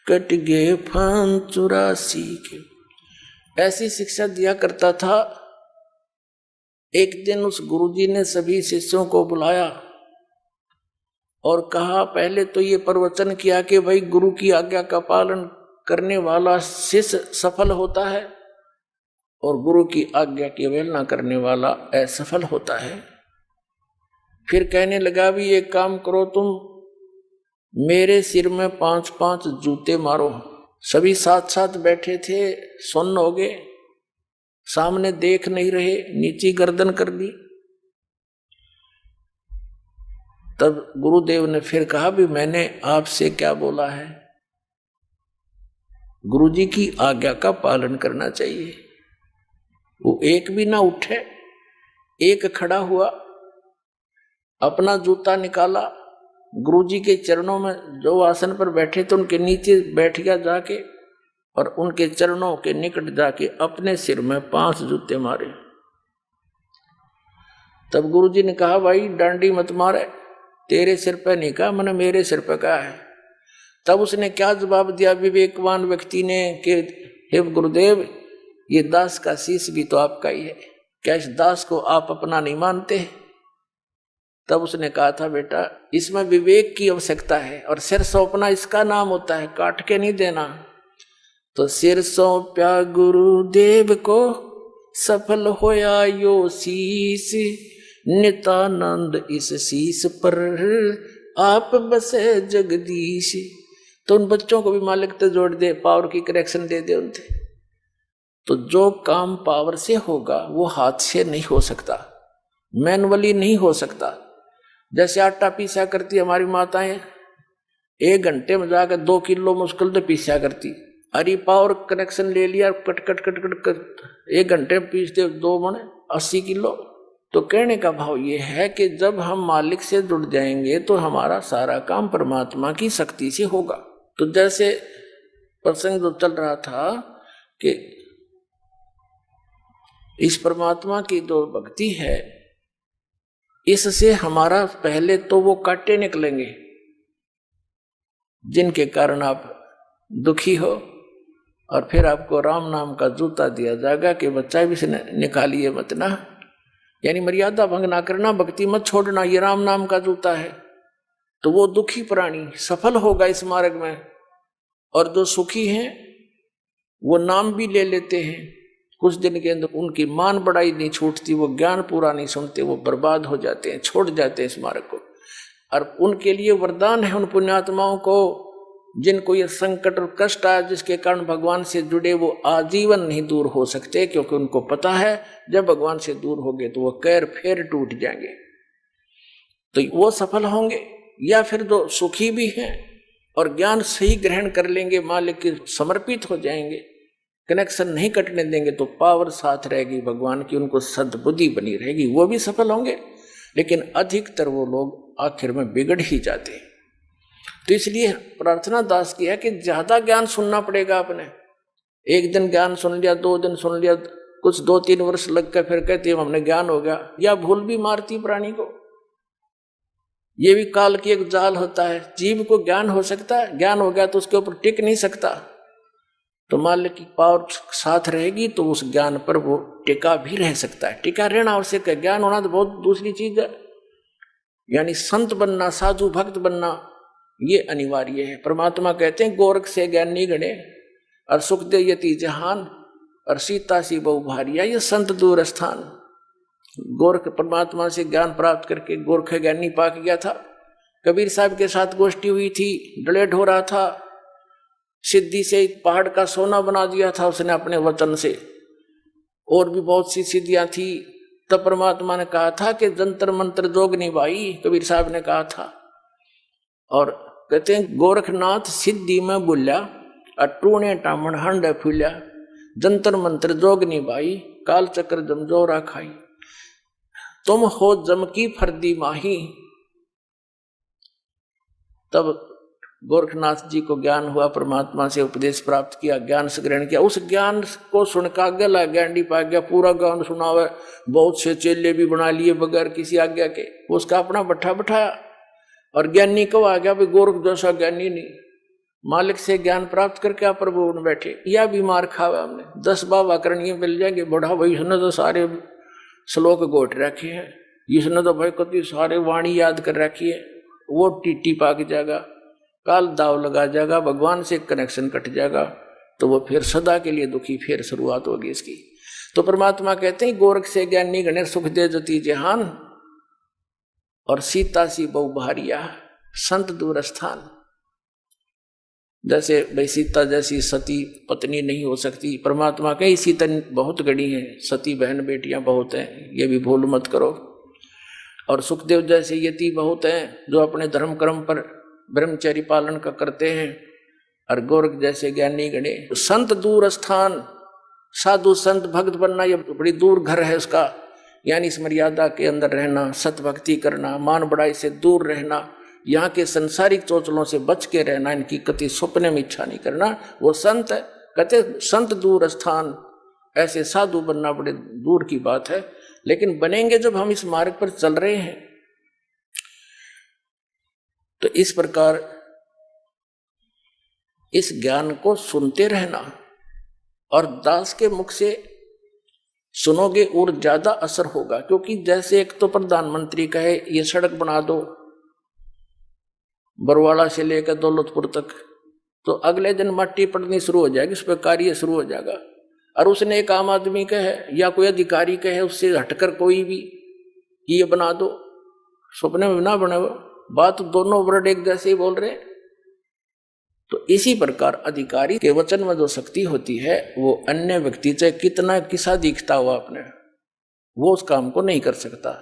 कट गे फंद 84 के। ऐसी शिक्षा दिया करता था। एक दिन उस गुरुजी ने सभी शिष्यों को बुलाया और कहा, पहले तो ये प्रवचन किया कि भाई गुरु की आज्ञा का पालन करने वाला शिष्य सफल होता है और गुरु की आज्ञा की अवहेलना करने वाला असफल होता है। फिर कहने लगा, भी एक काम करो, तुम मेरे सिर में 5-5 जूते मारो। सभी साथ साथ बैठे थे, सुन्न हो गए, सामने देख नहीं रहे, नीची गर्दन कर दी। तब गुरुदेव ने फिर कहा, भी मैंने आपसे क्या बोला है, गुरुजी की आज्ञा का पालन करना चाहिए। वो एक भी ना उठे, एक खड़ा हुआ, अपना जूता निकाला, गुरुजी के चरणों में जो आसन पर बैठे थे उनके नीचे बैठ गया जाके और उनके चरणों के निकट जाके अपने सिर में 5 जूते मारे। तब गुरुजी ने कहा, भाई डांडी मत मारे, तेरे सिर पे नहीं कहा, मैंने मेरे सिर पे कहा है। तब उसने क्या जवाब दिया विवेकवान व्यक्ति ने कि हे गुरुदेव, ये दास का शीश भी तो आपका ही है, क्या इस दास को आप अपना नहीं मानते? तब उसने कहा था, बेटा इसमें विवेक की आवश्यकता है और सिर सौंपना इसका नाम होता है, काट के नहीं देना। तो सिर सौंप्या गुरुदेव को सफल होया यो शीश। नित्यानंद इस शीश पर आप बसे जगदीश। तो उन बच्चों को भी मालिक तो जोड़ दे, पावर की करेक्शन दे दे उनसे। तो जो काम पावर से होगा वो हाथ से नहीं हो सकता, मैनुअली नहीं हो सकता। जैसे आटा पीसा करती हमारी माताएं, 1 घंटे में जाकर 2 किलो मुश्किल तो पीसा करती। अरे पावर कनेक्शन ले लिया, cut cut cut cut cut 1 घंटे में पीस दे 2 मन 80 किलो। तो कहने का भाव ये है कि जब हम मालिक से जुड़ जाएंगे तो हमारा सारा काम परमात्मा की शक्ति से होगा। तो जैसे प्रसंग जो चल रहा था कि इस परमात्मा की जो भक्ति है, इससे हमारा पहले तो वो कांटे निकलेंगे जिनके कारण आप दुखी हो, और फिर आपको राम नाम का जूता दिया जाएगा कि बच्चा भी से निकालिए मत ना, यानी मर्यादा भंग ना करना, भक्ति मत छोड़ना, ये राम नाम का जूता है। तो वो दुखी प्राणी सफल होगा इस मार्ग में, और जो सुखी हैं वो नाम भी ले लेते हैं, कुछ दिन के अंदर उनकी मान बढ़ाई नहीं छूटती, वो ज्ञान पूरा नहीं सुनते, वो बर्बाद हो जाते हैं, छोड़ जाते हैं इस मार्ग को। और उनके लिए वरदान है उन पुण्यात्माओं को जिनको ये संकट और कष्ट आया, जिसके कारण भगवान से जुड़े वो आजीवन नहीं दूर हो सकते, क्योंकि उनको पता है जब भगवान से दूर हो गए तो वो कैर फेर टूट जाएंगे। तो वो सफल होंगे। या फिर जो सुखी भी हैं और ज्ञान सही ग्रहण कर लेंगे, मालिक के समर्पित हो जाएंगे, कनेक्शन नहीं कटने देंगे, तो पावर साथ रहेगी भगवान की, उनको सद्बुद्धि बनी रहेगी, वो भी सफल होंगे। लेकिन अधिकतर वो लोग आखिर में बिगड़ ही जाते हैं। तो इसलिए प्रार्थना दास की है कि ज्यादा ज्ञान सुनना पड़ेगा आपने। एक दिन ज्ञान सुन लिया, 2 दिन सुन लिया, कुछ 2-3 वर्ष लग कर फिर कहते हैं हमने ज्ञान हो गया। या भूल भी मारती प्राणी को, ये भी काल की एक जाल होता है। जीव को ज्ञान हो सकता है, ज्ञान हो गया तो उसके ऊपर टिक नहीं सकता। तो मालिक की पावर साथ रहेगी तो उस ज्ञान पर वो टिका भी रह सकता है। टिका रहना आवश्यक है, ज्ञान होना तो बहुत दूसरी चीज है। यानी संत बनना, साधु भक्त बनना, ये अनिवार्य है। परमात्मा कहते हैं गोरख से ज्ञानी गणे और सुख दे यति जहान और सीता सी बहु भारिया, ये संत दूर स्थान। गोरख परमात्मा से ज्ञान प्राप्त करके गोरख ज्ञानी पाक गया था। कबीर साहब के साथ गोष्ठी हुई थी, डलेट हो रहा था, सिद्धि से पहाड़ का सोना बना दिया था उसने अपने वचन से, और भी बहुत सी सिद्धियां थी। तब परमात्मा ने कहा था कि जंतर मंत्र जोग निभाई, कबीर साहब ने कहा था। और कहते हैं गोरखनाथ सिद्धि में बुल्या अटूणे टामण हंड फूल्या, जंतर मंत्र जोग निभाई काल चक्र जमजोरा खाई, तुम हो जम की फर्दी माही। तब गोरखनाथ जी को ज्ञान हुआ, परमात्मा से उपदेश प्राप्त किया, ज्ञान से ग्रहण किया। उस ज्ञान को सुनकर आगे ला ज्ञानी पा गया, पूरा ज्ञान सुनावे, बहुत से चेले भी बना लिए बगैर किसी आज्ञा के, उसका अपना बैठा बैठाया। और ज्ञानी कब आ गया? भाई गोरख जैसा ज्ञानी नहीं, मालिक से ज्ञान प्राप्त करके आप प्रभु में बैठे। या बीमार खावा हमने 10 बाबा करणीय मिल जाएंगे, बड़ा भाई इसने तो सारे श्लोक गोट रखे हैं, इसने तो भाई कति सारे वाणी याद कर रखी है, वो टीटी पाक जाएगा, काल दाव लगा जाएगा, भगवान से कनेक्शन कट जाएगा, तो वो फिर सदा के लिए दुखी, फिर शुरुआत होगी इसकी। तो परमात्मा कहते हैं गोरख से ज्ञानी गणे सुख दे जति जहान और सीता सी बहु भारिया संत दूर स्थान। जैसे भाई सीता जैसी सती पत्नी नहीं हो सकती, परमात्मा कई सीता बहुत गड़ी है, सती बहन बेटियां बहुत हैं, ये भी भूल मत करो। और सुखदेव जैसे यति बहुत हैं जो अपने धर्म कर्म पर ब्रह्मचर्य पालन का करते हैं। और गोरख जैसे ज्ञानी गणे संत दूर स्थान, साधु संत भक्त बनना ये बड़ी दूर घर है उसका, यानी इस मर्यादा के अंदर रहना, सत भक्ति करना, मान बड़ाई से दूर रहना, यहाँ के संसारिक चोचलों से बच के रहना, इनकी कति स्वप्न में इच्छा नहीं करना, वो संत है। कहते संत दूर स्थान, ऐसे साधु बनना बड़े दूर की बात है, लेकिन बनेंगे जब हम इस मार्ग पर चल रहे हैं। तो इस प्रकार इस ज्ञान को सुनते रहना, और दास के मुख से सुनोगे और ज्यादा असर होगा। क्योंकि जैसे एक तो प्रधानमंत्री कहे ये सड़क बना दो बरवाड़ा से लेकर दौलतपुर तक, तो अगले दिन मट्टी पड़नी शुरू हो जाएगी, उस पर कार्य शुरू हो जाएगा। और उसने एक आम आदमी कहे या कोई अधिकारी कहे उससे हटकर कोई भी कि ये बना दो, सपने में ना बने, वो बात दोनों वर्ड एक जैसे ही बोल रहे हैं। तो इसी प्रकार अधिकारी के वचन में जो शक्ति होती है, वो अन्य व्यक्ति चाहे कितना किसा दिखता हुआ अपने, वो उस काम को नहीं कर सकता।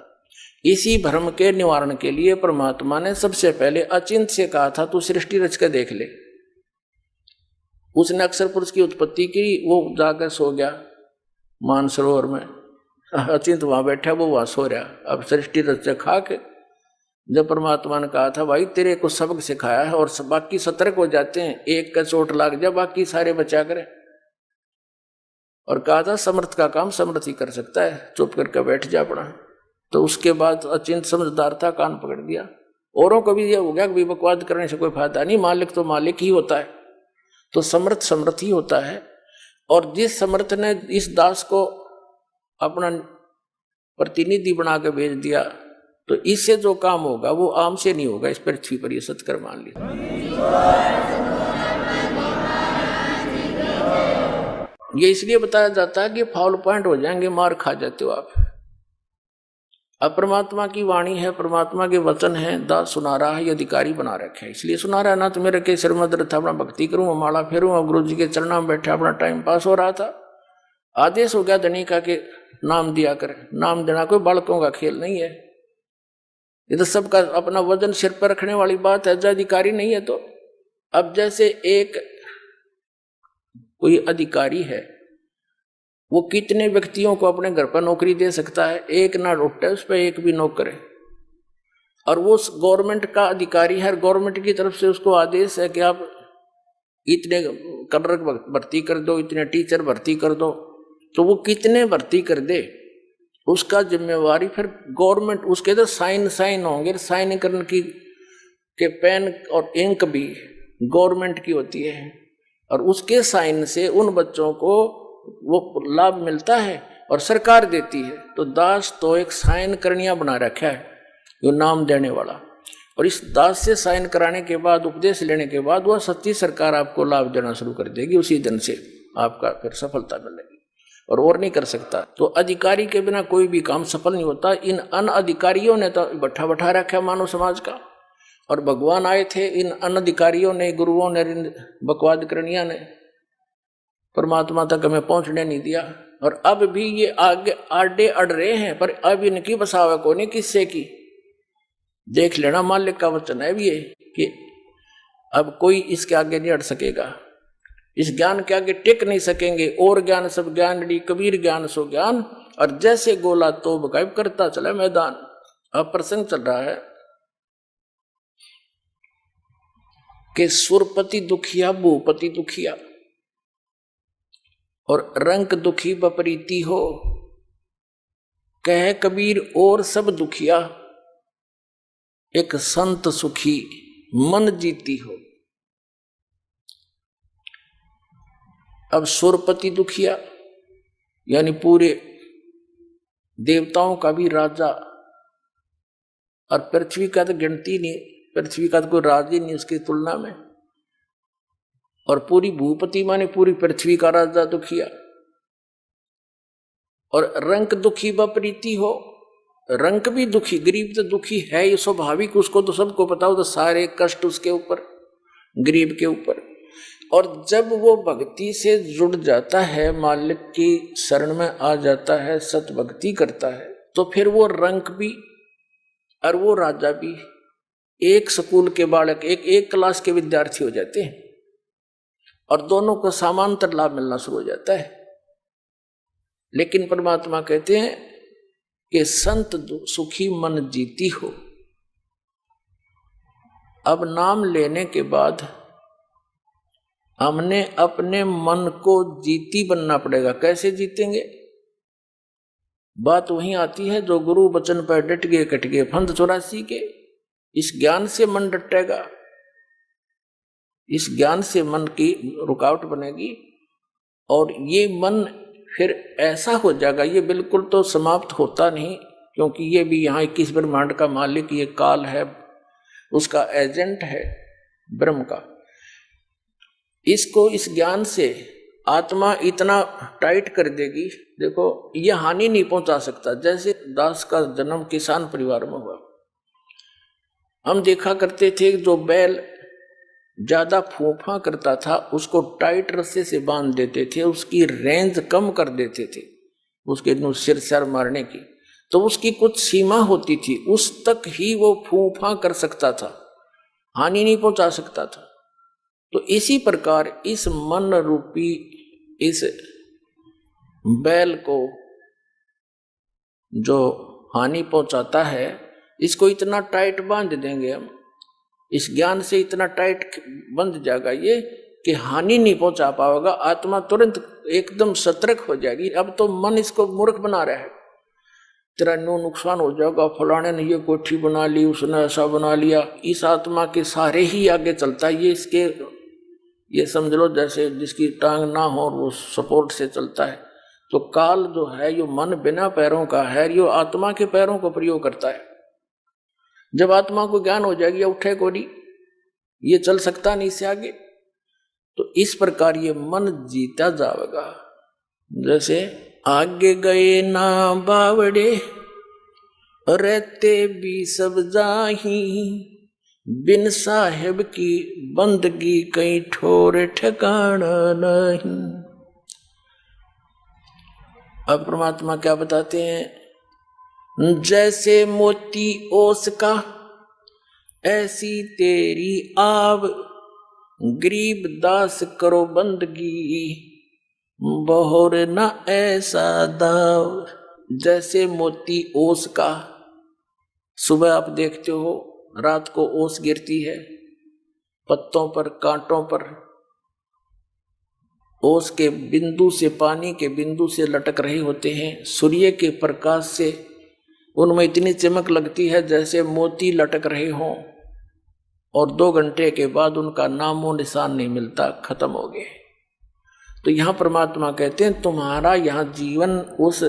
इसी भ्रम के निवारण के लिए परमात्मा ने सबसे पहले अचिंत से कहा था तू सृष्टि रच के देख ले। उसने अक्षर पुरुष की उत्पत्ति की, वो जाकर सो गया मानसरोवर में, अचिंत वहां बैठा, वो वहां सो रहा। अब सृष्टि रच खा के जब परमात्मा ने कहा था भाई तेरे को सबक सिखाया है और बाकी सतर्क हो जाते हैं, एक का चोट लाग जाए बाकी सारे बचा करे, और कहा था समर्थ का काम समर्थ ही कर सकता है, चुप करके बैठ जा अपना। तो उसके बाद अचिंत समझदार था, कान पकड़ दिया। औरों को भी ये हो गया कि बकवाद करने से कोई फायदा नहीं, मालिक तो मालिक ही होता है, तो समर्थ समर्थ ही होता है। और जिस समर्थ ने इस दास को अपना प्रतिनिधि बना के भेज दिया, तो इससे जो काम होगा वो आम से नहीं होगा, इस पृथ्वी पर ये सत्कर मान लिया। ये इसलिए बताया जाता है कि फाउल पॉइंट हो जाएंगे, मार खा जाते हो आप। अब परमात्मा की वाणी है, परमात्मा के वचन है, दास सुना रहा है, ये अधिकारी बना रखे है, इसलिए सुना रहा है। ना तो मेरे के सिर में दर्द था, अपना भक्ति करूँ, माला फेरूँ, और गुरु जी के चरणों में बैठा अपना टाइम पास हो रहा था। आदेश हो गया धनिका के नाम दिया कर। नाम देना कोई बालकों का खेल नहीं है, ये तो सबका अपना वजन सिर पर रखने वाली बात है। जो अधिकारी नहीं है तो अब जैसे एक कोई अधिकारी है, वो कितने व्यक्तियों को अपने घर पर नौकरी दे सकता है, एक ना रोटे उस पर एक भी नौकर है। और वो गवर्नमेंट का अधिकारी है, गवर्नमेंट की तरफ से उसको आदेश है कि आप इतने क्लर्क भर्ती कर दो, इतने टीचर भर्ती कर दो, तो वो कितने भर्ती कर दे उसका जिम्मेवारी फिर गवर्नमेंट, उसके तो साइन होंगे, साइन करने की के पेन और इंक भी गवर्नमेंट की होती है, और उसके साइन से उन बच्चों को वो लाभ मिलता है और सरकार देती है। तो दास तो एक साइन करनिया बना रखा है, जो नाम देने वाला। और इस दास से साइन कराने के बाद, उपदेश लेने के बाद, वह सच्ची सरकार आपको लाभ देना शुरू कर देगी। उसी दिन से आपका फिर सफलता मिलेगी और नहीं कर सकता। तो अधिकारी के बिना कोई भी काम सफल नहीं होता। इन अनअधिकारियों ने तो बैठा रखा मानव समाज का, और भगवान आए थे, इन अनधिकारियों ने, गुरुओं ने, बकवाद करणिया ने परमात्मा तक हमें पहुंचने नहीं दिया। और अब भी ये आगे आडे अड़ रहे हैं, पर अब इनकी बसावे को नहीं किससे की। देख लेना, मालिक का वचन है भी ये कि अब कोई इसके आगे नहीं अड़ सकेगा, इस ज्ञान के आगे टिक नहीं सकेंगे। और ज्ञान सब ज्ञान डी, कबीर ज्ञान सो ज्ञान। और जैसे गोला तोब गायब करता चला मैदान। अब प्रसंग चल रहा है कि सुरपति दुखिया, भूपति दुखिया, और रंक दुखी बपरीती हो। कहे कबीर और सब दुखिया, एक संत सुखी मन जीती हो। अब सुरपति दुखिया यानी पूरे देवताओं का भी राजा, और पृथ्वी का तो गिनती नहीं, पृथ्वी का तो कोई राज ही नहीं उसकी तुलना में। और पूरी भूपति माने पूरी पृथ्वी का राजा दुखिया। और रंक दुखी बपरीती हो, रंक भी दुखी, गरीब तो दुखी है, ये स्वाभाविक, उसको तो सबको पता हो, तो सारे कष्ट उसके ऊपर, गरीब के ऊपर। और जब वो भक्ति से जुड़ जाता है, मालिक की शरण में आ जाता है, सत भक्ति करता है, तो फिर वो रंक भी और वो राजा भी एक स्कूल के बालक, एक क्लास के विद्यार्थी हो जाते हैं, और दोनों को समांतर लाभ मिलना शुरू हो जाता है। लेकिन परमात्मा कहते हैं कि संत सुखी मन जीती हो। अब नाम लेने के बाद हमने अपने मन को जीती बनना पड़ेगा। कैसे जीतेंगे? बात वहीं आती है जो गुरु वचन पर डट गए कट गए फंद 84 के। इस ज्ञान से मन डटेगा, इस ज्ञान से मन की रुकावट बनेगी, और ये मन फिर ऐसा हो जाएगा। ये बिल्कुल तो समाप्त होता नहीं, क्योंकि ये भी यहाँ 21 ब्रह्मांड का मालिक, ये काल है, उसका एजेंट है ब्रह्म का। इसको इस ज्ञान से आत्मा इतना टाइट कर देगी, देखो ये हानि नहीं पहुंचा सकता। जैसे दास का जन्म किसान परिवार में हुआ, हम देखा करते थे जो बैल ज्यादा फूफा करता था उसको टाइट रस्से से बांध देते थे, उसकी रेंज कम कर देते थे, उसके सिर सर मारने की, तो उसकी कुछ सीमा होती थी, उस तक ही वो फूफा कर सकता था, हानि नहीं पहुंचा सकता था। तो इसी प्रकार इस मन रूपी इस बैल को जो हानि पहुंचाता है, इसको इतना टाइट बांध देंगे हम, इस ज्ञान से इतना टाइट बंध जाएगा ये कि हानि नहीं पहुंचा पाएगा। आत्मा तुरंत एकदम सतर्क हो जाएगी। अब तो मन इसको मूर्ख बना रहा है, तेरा नो नुकसान हो जाएगा, फलाने ने ये कोठी बना ली, उसने ऐसा बना लिया। इस आत्मा के सारे ही आगे चलता है। ये इसके ये समझ लो जैसे जिसकी टांग ना हो वो सपोर्ट से चलता है। तो काल जो है ये मन बिना पैरों का है, ये आत्मा के पैरों को प्रयोग करता है। जब आत्मा को ज्ञान हो जाएगी, उठे को नहीं, ये चल सकता नहीं इससे आगे। तो इस प्रकार ये मन जीता जाएगा। जैसे आगे गए ना बावड़े, रहते भी सब जाही, बिन साहेब की बंदगी कहीं ठोर ठिकाना नहीं। अब परमात्मा क्या बताते हैं? जैसे मोती ओस का ऐसी तेरी आव, गरीब दास करो बंदगी, बहोर न ऐसा दाव। जैसे मोती ओस का, सुबह आप देखते हो रात को ओस गिरती है पत्तों पर, कांटों पर, ओस के बिंदु से, पानी के बिंदु से लटक रहे होते हैं। सूर्य के प्रकाश से उनमें इतनी चमक लगती है जैसे मोती लटक रहे हों, और 2 घंटे के बाद उनका नामो निशान नहीं मिलता, खत्म हो गए। तो यहां परमात्मा कहते हैं तुम्हारा यहां जीवन उस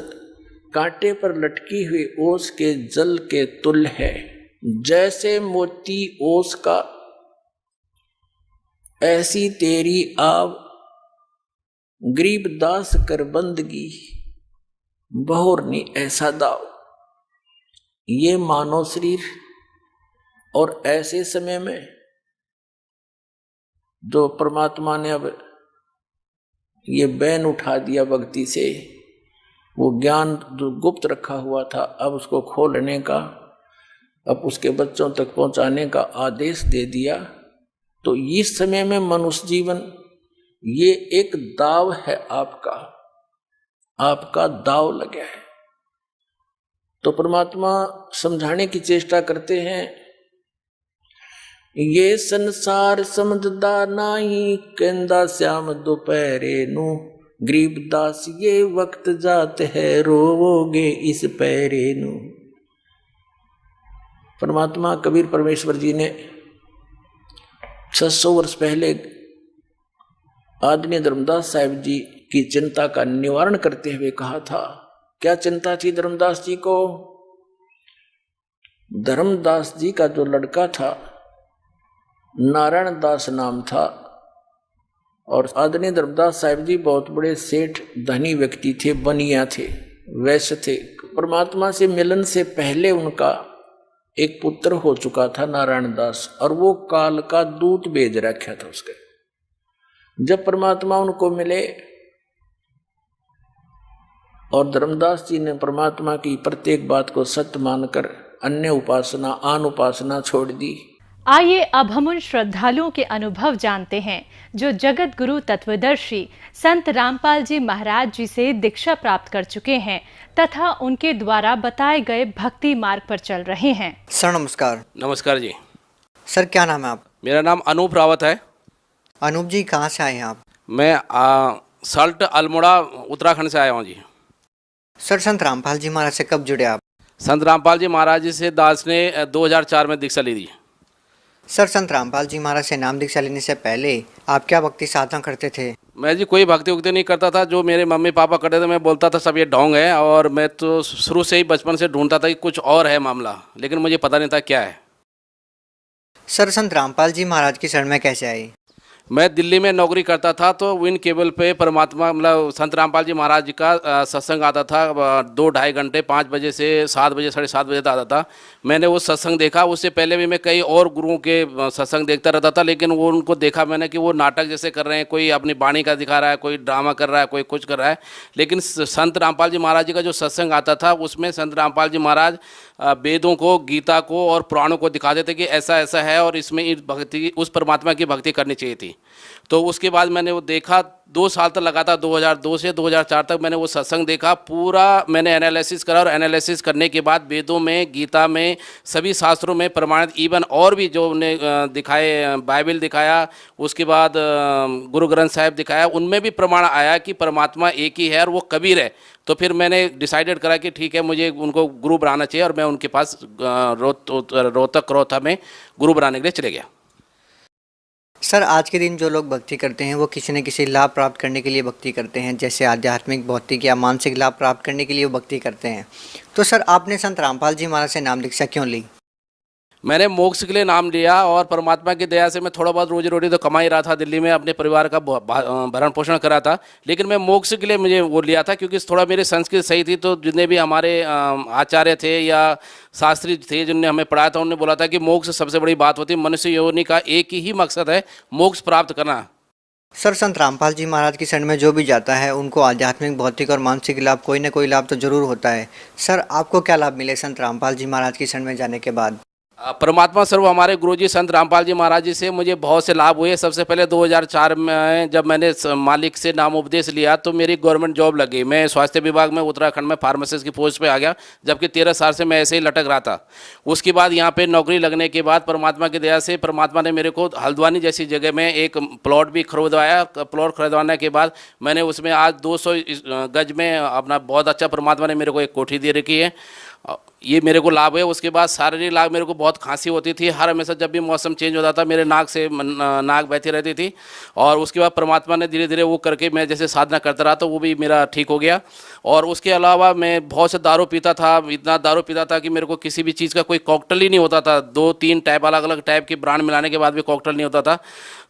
कांटे पर लटकी हुई ओस के जल के तुल्य है। जैसे मोती ओस का, ऐसी तेरी आव, गरीब दास कर बंदगी, बहुरनी ऐसा दाव। ये मानव शरीर और ऐसे समय में जो परमात्मा ने अब ये बैन उठा दिया भक्ति से, वो ज्ञान जो गुप्त रखा हुआ था अब उसको खोलने का, अब उसके बच्चों तक पहुंचाने का आदेश दे दिया। तो इस समय में मनुष्य जीवन ये एक दाव है, आपका दाव लगा है। तो परमात्मा समझाने की चेष्टा करते हैं, ये संसार समझदा नाही, कहंदा श्याम दोपहरे नू, गरीब दास ये वक्त जात है, रोवोगे इस पैरे नू। परमात्मा कबीर परमेश्वर जी ने 600 वर्ष पहले आदरणीय धर्मदास साहिब जी की चिंता का निवारण करते हुए कहा था। क्या चिंता थी धर्मदास जी को? धर्मदास जी का जो लड़का था नारायण दास नाम था, और आदरणीय धर्मदास साहिब जी बहुत बड़े सेठ धनी व्यक्ति थे, बनिया थे, वैश्य थे। परमात्मा से मिलन से पहले उनका एक पुत्र हो चुका था नारायण दास, और वो काल का दूत भेज रखा था उसके। जब परमात्मा उनको मिले और धर्मदास जी ने परमात्मा की प्रत्येक बात को सत्य मानकर अन्य उपासना आन उपासना छोड़ दी। आइए अब हम उन श्रद्धालुओं के अनुभव जानते हैं जो जगत गुरु तत्वदर्शी संत रामपाल जी महाराज जी से दीक्षा प्राप्त कर चुके हैं तथा उनके द्वारा बताए गए भक्ति मार्ग पर चल रहे हैं। सर नमस्कार। नमस्कार जी। सर क्या नाम है आप? मेरा नाम अनूप रावत है। अनूप जी कहाँ से आए हैं आप? मैं सल्ट अल्मोड़ा उत्तराखंड से आया हूँ जी। सर संत रामपाल जी महाराज से कब जुड़े आप? संत रामपाल जी महाराज जी से दास ने 2004 में दीक्षा ली थी। सर संत रामपाल जी महाराज से नाम दीक्षा लेने से पहले आप क्या भक्ति साधना करते थे? मैं जी कोई भक्ति उक्ति नहीं करता था, जो मेरे मम्मी पापा करते थे मैं बोलता था सब ये ढोंग है, और मैं तो शुरू से ही बचपन से ढूंढता था कि कुछ और है मामला, लेकिन मुझे पता नहीं था क्या है। सर संत रामपाल जी महाराज की शरण में कैसे आई? मैं दिल्ली में नौकरी करता था, तो विन केबल पे परमात्मा मतलब संत रामपाल जी महाराज जी का सत्संग आता था 2-2.5 घंटे, 5 बजे से 7 बजे 7:30 बजे तक आता था। मैंने वो सत्संग देखा। उससे पहले भी मैं कई और गुरुओं के सत्संग देखता रहता था, लेकिन वो उनको देखा मैंने कि वो नाटक जैसे कर रहे हैं, कोई अपनी वाणी का दिखा रहा है, कोई ड्रामा कर रहा है, कोई कुछ कर रहा है। लेकिन संत रामपाल जी महाराज जी का जो सत्संग आता था उसमें संत रामपाल जी महाराज वेदों को, गीता को और पुराणों को दिखाते थे कि ऐसा ऐसा है और इसमें इस भक्ति उस परमात्मा की भक्ति करनी चाहिए थी। तो उसके बाद मैंने वो देखा, 2 साल तक लगातार 2002 से 2004 तक मैंने वो सत्संग देखा। पूरा मैंने एनालिसिस करा, और एनालिसिस करने के बाद वेदों में, गीता में, सभी शास्त्रों में प्रमाणित, इवन और भी जो उन्हें दिखाए, बाइबल दिखाया, उसके बाद गुरु ग्रंथ साहिब दिखाया, उनमें भी प्रमाण आया कि परमात्मा एक ही है और वो कबीर है। तो फिर मैंने डिसाइडेड करा कि ठीक है, मुझे उनको गुरु बनाना चाहिए, और मैं उनके पास रोहतक क्रोथा में गुरु बनाने के लिए चले गया। सर आज के दिन जो लोग भक्ति करते हैं वो किसी न किसी लाभ प्राप्त करने के लिए भक्ति करते हैं, जैसे आध्यात्मिक, भौतिक या मानसिक लाभ प्राप्त करने के लिए वो भक्ति करते हैं। तो सर आपने संत रामपाल जी महाराज से नाम दीक्षा क्यों ली? मैंने मोक्ष के लिए नाम लिया, और परमात्मा की दया से मैं थोड़ा बहुत रोजी रोटी तो कमा ही रहा था, दिल्ली में अपने परिवार का भरण पोषण करा था, लेकिन मैं मोक्ष के लिए मुझे वो लिया था क्योंकि थोड़ा मेरी संस्कृत सही थी। तो जितने भी हमारे आचार्य थे या शास्त्री थे जिनने हमें पढ़ाया था, उन्होंने बोला था कि मोक्ष सबसे बड़ी बात होती है, मनुष्य योनि का एक ही मकसद है, मोक्ष प्राप्त करना। सर संत रामपाल जी महाराज की शरण में जो भी जाता है उनको आध्यात्मिक, भौतिक और मानसिक लाभ कोई न कोई लाभ तो जरूर होता है। सर आपको क्या लाभ मिले संत रामपाल जी महाराज की शरण में जाने के बाद? परमात्मा स्वरूप हमारे गुरुजी संत रामपाल जी महाराज जी से मुझे बहुत से लाभ हुए। सबसे पहले 2004 में जब मैंने मालिक से नाम उपदेश लिया तो मेरी गवर्नमेंट जॉब लगी। मैं स्वास्थ्य विभाग में उत्तराखंड में फार्मासिस्ट की पोस्ट पे आ गया, जबकि 13 साल से मैं ऐसे ही लटक रहा था। उसके बाद यहाँ पे नौकरी लगने के बाद परमात्मा की दया से परमात्मा ने मेरे को हल्द्वानी जैसी जगह में एक प्लॉट भी खरीदवाया। प्लॉट खरीदवाने के बाद मैंने उसमें आज 200 गज में अपना बहुत अच्छा परमात्मा ने मेरे को एक कोठी दे रखी है। ये मेरे को लाभ है। उसके बाद शारीरिक लाभ, मेरे को बहुत खांसी होती थी हर हमेशा, जब भी मौसम चेंज होता था मेरे नाक से नाक बहती रहती थी। और उसके बाद परमात्मा ने धीरे धीरे वो करके मैं जैसे साधना करता रहा तो वो भी मेरा ठीक हो गया। और उसके अलावा मैं बहुत से दारू पीता था, इतना दारू पीता था कि मेरे को किसी भी चीज़ का कोई कॉकटेल ही नहीं होता था। 2-3 टाइप अलग अलग टाइप के ब्रांड मिलाने के बाद भी कॉकटेल नहीं होता था,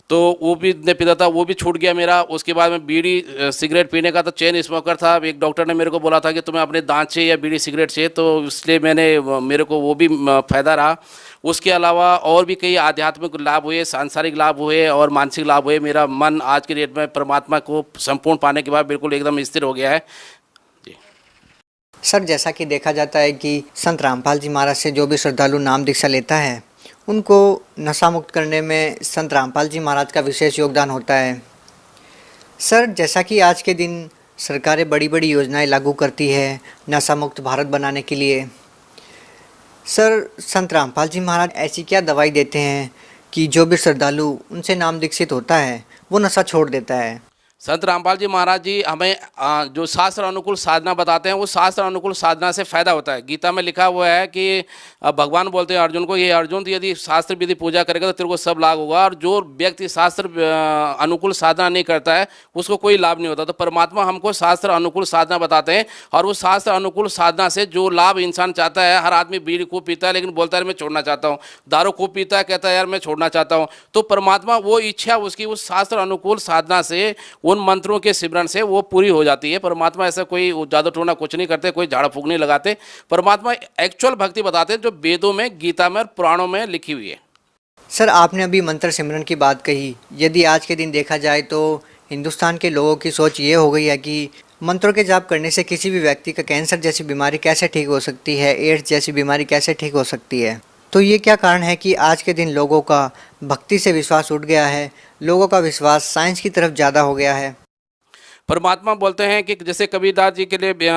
तो वो भी इतने पीता था, वो भी छूट गया मेरा। उसके बाद मैं बीड़ी सिगरेट पीने का तो चेन स्मोकर था। एक डॉक्टर ने मेरे को बोला था कि तुम्हें अपने दांत से या बीड़ी सिगरेट से, तो इसलिए मेरे को वो भी फ़ायदा रहा। उसके अलावा और भी कई आध्यात्मिक लाभ हुए, सांसारिक लाभ हुए और मानसिक लाभ हुए। मेरा मन आज की डेट में परमात्मा को संपूर्ण पाने के बाद बिल्कुल एकदम स्थिर हो गया है। सर, जैसा कि देखा जाता है कि संत रामपाल जी महाराज से जो भी श्रद्धालु नाम दीक्षा लेता है उनको नशा मुक्त करने में संत रामपाल जी महाराज का विशेष योगदान होता है। सर, जैसा कि आज के दिन सरकारें बड़ी बड़ी योजनाएं लागू करती है नशा मुक्त भारत बनाने के लिए, सर संत रामपाल जी महाराज ऐसी क्या दवाई देते हैं कि जो भी श्रद्धालु उनसे नाम दीक्षित होता है वो नशा छोड़ देता है? संत रामपाल जी महाराज जी हमें जो शास्त्र अनुकूल साधना बताते हैं, वो शास्त्र अनुकूल साधना से फायदा होता है। गीता में लिखा हुआ है कि भगवान बोलते हैं अर्जुन को, ये अर्जुन यदि शास्त्र विधि पूजा करेगा तो तेरे को सब लाभ होगा, और जो व्यक्ति शास्त्र अनुकूल साधना नहीं करता है उसको कोई लाभ नहीं होता। तो परमात्मा हमको शास्त्र अनुकूल साधना बताते हैं, और उस शास्त्र अनुकूल साधना से जो लाभ इंसान चाहता है, हर आदमी बीड़ी खूब पीता है लेकिन बोलता है मैं छोड़ना चाहता हूँ, दारू खूब पीता है कहता है यार मैं छोड़ना चाहता हूँ, तो परमात्मा वो इच्छा उसकी उस शास्त्र अनुकूल साधना से, उन मंत्रों के सिमरन से वो पूरी हो जाती है। परमात्मा ऐसा कोई जादू टोना कुछ नहीं करते, कोई झाड़ फूक नहीं लगाते। परमात्मा एक्चुअल भक्ति बताते हैं जो वेदों में, गीता में और पुराणों में लिखी हुई है। सर, आपने अभी मंत्र सिमरन की बात कही। यदि आज के दिन देखा जाए तो हिंदुस्तान के लोगों की सोच ये हो गई है कि मंत्रों के जाप करने से किसी भी व्यक्ति का कैंसर जैसी बीमारी कैसे ठीक हो सकती है, एड्स जैसी बीमारी कैसे ठीक हो सकती है। तो ये क्या कारण है कि आज के दिन लोगों का भक्ति से विश्वास उठ गया है, लोगों का विश्वास साइंस की तरफ ज़्यादा हो गया है? परमात्मा बोलते हैं कि जैसे कबीरदास जी के लिए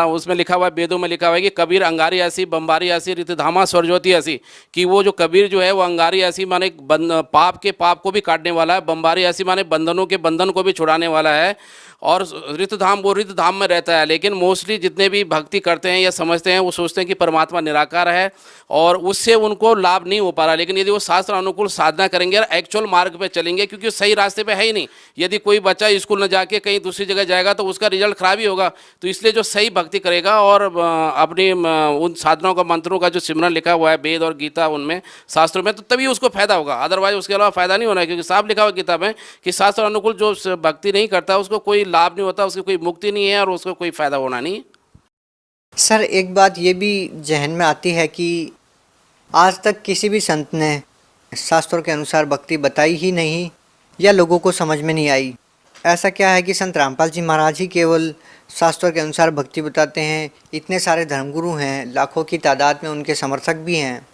उसमें लिखा हुआ है, वेदों में लिखा हुआ है कि कबीर अंगारी ऐसी बम्बारी ऐसी रितधामा स्वरज्योति ऐसी, कि वो जो कबीर जो है वो अंगारी ऐसी माने पाप के पाप को भी काटने वाला है, बम्बारी ऐसी माने बंधनों के बंधन को भी छुड़ाने वाला है, और रितधाम वो रितधाम में रहता है। लेकिन मोस्टली जितने भी भक्ति करते हैं या समझते हैं वो सोचते हैं कि परमात्मा निराकार है और उससे उनको लाभ नहीं हो पा रहा। लेकिन यदि वो शास्त्र अनुकूल साधना करेंगे और एक्चुअल मार्ग पे चलेंगे, क्योंकि वो सही रास्ते पे है ही नहीं। यदि कोई बच्चा स्कूल न जाके कहीं दूसरी जगह जाएगा तो उसका रिजल्ट खराब ही होगा। तो इसलिए जो सही भक्ति करेगा और अपनी उन साधनाओं का, मंत्रों का जो सिमरन लिखा हुआ है वेद और गीता उनमें शास्त्रों में, तो तभी उसको फायदा होगा। अदरवाइज उसके अलावा फायदा नहीं होना है, क्योंकि साफ लिखा हुआ गीता में कि शास्त्र अनुकूल जो भक्ति नहीं करता उसको कोई लाभ नहीं होता, उसकी कोई मुक्ति नहीं है और उसको कोई फायदा होना नहीं। सर, एक बात ये भी जहन में आती है कि आज तक किसी भी संत ने शास्त्रों के अनुसार भक्ति बताई ही नहीं या लोगों को समझ में नहीं आई। ऐसा क्या है कि संत रामपाल जी महाराज ही केवल शास्त्रों के अनुसार भक्ति बताते हैं? इतने सारे धर्मगुरु हैं, लाखों की तादाद में उनके समर्थक भी हैं,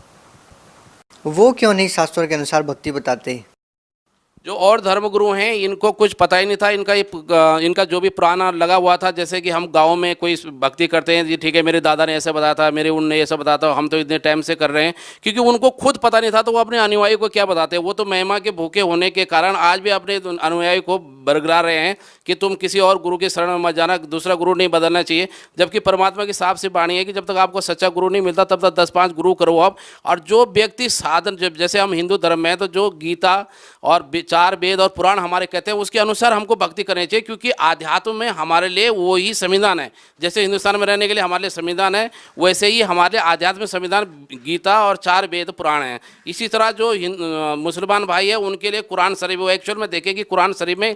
वो क्यों नहीं शास्त्रों के अनुसार भक्ति बताते? जो और धर्मगुरु हैं इनको कुछ पता ही नहीं था। इनका जो भी पुराना लगा हुआ था, जैसे कि हम गांव में कोई भक्ति करते हैं जी, ठीक है मेरे दादा ने ऐसा बताया था, मेरे उनने ऐसा बताया था, हम तो इतने टाइम से कर रहे हैं, क्योंकि उनको खुद पता नहीं था तो वो अपने अनुयायी को क्या बताते हैं। वो तो महिमा के भूखे होने के कारण आज भी अपने अनुयायी को बरगला रहे हैं कि तुम किसी और गुरु के शरण में मत जाना, दूसरा गुरु नहीं बदलना चाहिए। जबकि परमात्मा की साफ सी वाणी है कि जब तक आपको सच्चा गुरु नहीं मिलता तब तक 10-5 गुरु करो आप। और जो व्यक्ति साधन, जैसे हम हिंदू धर्म में हैं तो जो गीता और 4 वेद और पुराण हमारे कहते हैं उसके अनुसार हमको भक्ति करनी चाहिए, क्योंकि आध्यात्म में हमारे लिए वो ही संविधान है। जैसे हिंदुस्तान में रहने के लिए हमारे लिए संविधान है, वैसे ही हमारे आध्यात्म में संविधान गीता और 4 वेद पुराण हैं। इसी तरह जो मुसलमान भाई है उनके लिए कुरान शरीफ, वो एक्चुअल में देखें कि कुरान शरीफ में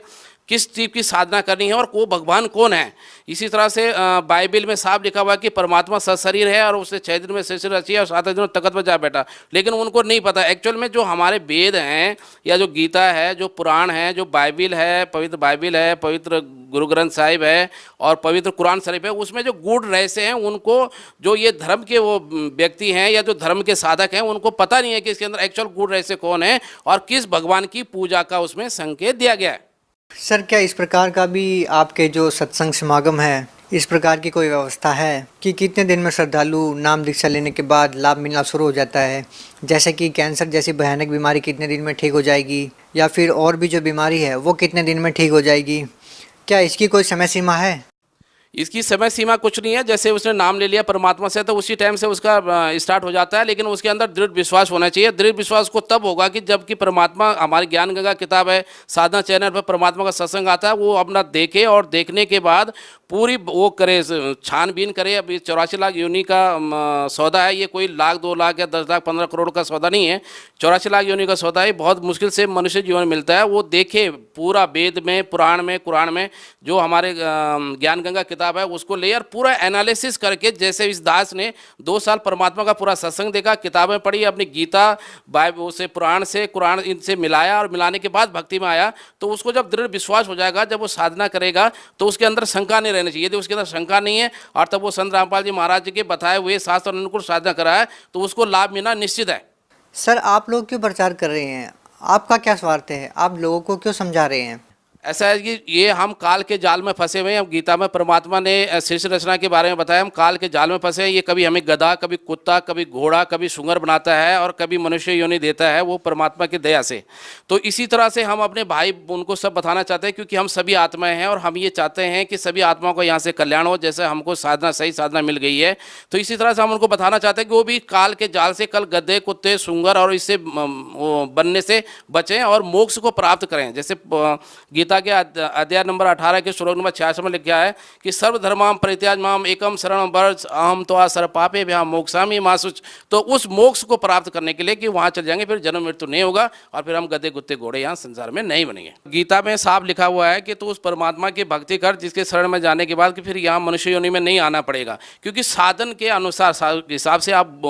किस चीज़ की साधना करनी है और वो भगवान कौन है। इसी तरह से बाइबल में साफ लिखा हुआ है कि परमात्मा सशरीर है और उसने 6 दिन में सृष्टि रची है और 7 दिन में तख्त पर जा बैठा। लेकिन उनको नहीं पता एक्चुअल में जो हमारे वेद हैं या जो गीता है, जो पुराण है, जो बाइबल है, पवित्र बाइबल है, पवित्र गुरु ग्रंथ साहिब है और पवित्र कुरान शरीफ है, उसमें जो गूढ़ रहस्य हैं उनको, जो ये धर्म के वो व्यक्ति हैं या जो धर्म के साधक हैं उनको पता नहीं है कि इसके अंदर एक्चुअल गूढ़ रहस्य कौन है और किस भगवान की पूजा का उसमें संकेत दिया गया है। सर, क्या इस प्रकार का भी आपके जो सत्संग समागम है, इस प्रकार की कोई व्यवस्था है कि कितने दिन में श्रद्धालु नाम दीक्षा लेने के बाद लाभ मिलना शुरू हो जाता है? जैसे कि कैंसर जैसी भयानक बीमारी कितने दिन में ठीक हो जाएगी, या फिर और भी जो बीमारी है वो कितने दिन में ठीक हो जाएगी? क्या इसकी कोई समय सीमा है? इसकी समय सीमा कुछ नहीं है, जैसे उसने नाम ले लिया परमात्मा से तो उसी टाइम से उसका स्टार्ट हो जाता है, लेकिन उसके अंदर दृढ़ विश्वास होना चाहिए। दृढ़ विश्वास को तब होगा कि जबकि परमात्मा, हमारी ज्ञान गंगा किताब है, साधना चैनल पर परमात्मा का सत्संग आता है, वो अपना देखे और देखने के बाद पूरी वो करे, छानबीन करे। अभी 84 लाख योनि का सौदा है, ये कोई लाख 2 लाख या 10 लाख 15 करोड़ का सौदा नहीं है, 84 लाख योनि का सौदा है। बहुत मुश्किल से मनुष्य जीवन मिलता है। वो देखे पूरा वेद में, पुराण में, कुरान में, जो हमारे ज्ञान गंगा किताब है उसको ले और पूरा एनालिसिस करके, जैसे इस दास ने 2 साल परमात्मा का पूरा सत्संग देखा, किताबें पढ़ी, अपनी गीता बाइबल से, पुराण से, कुरान इनसे मिलाया और मिलाने के बाद भक्ति में आया, तो उसको जब दृढ़ विश्वास हो जाएगा, जब वो साधना करेगा तो उसके अंदर शंका नहीं रहनी चाहिए। यदि उसके अंदर शंका नहीं है और तब वो संत रामपाल जी महाराज जी के बताए हुए शास्त्र अनुकूल साधना करा है तो उसको लाभ मिलना निश्चित है। सर, आप लोग क्यों प्रचार कर रहे हैं? आपका क्या स्वार्थ है? आप लोगों को क्यों समझा रहे हैं? ऐसा है कि ये हम काल के जाल में फंसे हुए हैं। गीता में परमात्मा ने सृष्टि रचना के बारे में बताया, हम काल के जाल में फंसे हैं। ये कभी हमें गधा, कभी कुत्ता, कभी घोड़ा, कभी सुअर बनाता है और कभी मनुष्य योनि देता है, वो परमात्मा की दया से। तो इसी तरह से हम अपने भाई उनको सब बताना चाहते हैं, क्योंकि हम सभी आत्माएं हैं और हम ये चाहते हैं कि सभी आत्माओं को यहाँ से कल्याण हो। जैसे हमको साधना, सही साधना मिल गई है, तो इसी तरह से हम उनको बताना चाहते हैं कि वो भी काल के जाल से, कल गधे, कुत्ते, सुअर और इससे बनने से बचें और मोक्ष को प्राप्त करें। जैसे गीता के अध्याय नंबर 18 के श्लोक नंबर 86 में लिखा है कि सर्वधर्माम परित्याज माम एकम शरणम व्रज अहम त्वा सर्वपापे भ्याम मोक्षामि मा शुच। तो उस मोक्ष को प्राप्त करने के लिए कि वहां चल जाएंगे, फिर जन्म मृत्यु नहीं होगा और फिर हम गधे कुत्ते घोड़े यहाँ संसार में नहीं बनेंगे। गीता में साफ लिखा हुआ है कि तू उस परमात्मा की भक्ति कर जिसके शरण में जाने के बाद कि फिर यहाँ मनुष्य योनि में नहीं आना पड़ेगा, क्योंकि साधन के अनुसार हिसाब से आप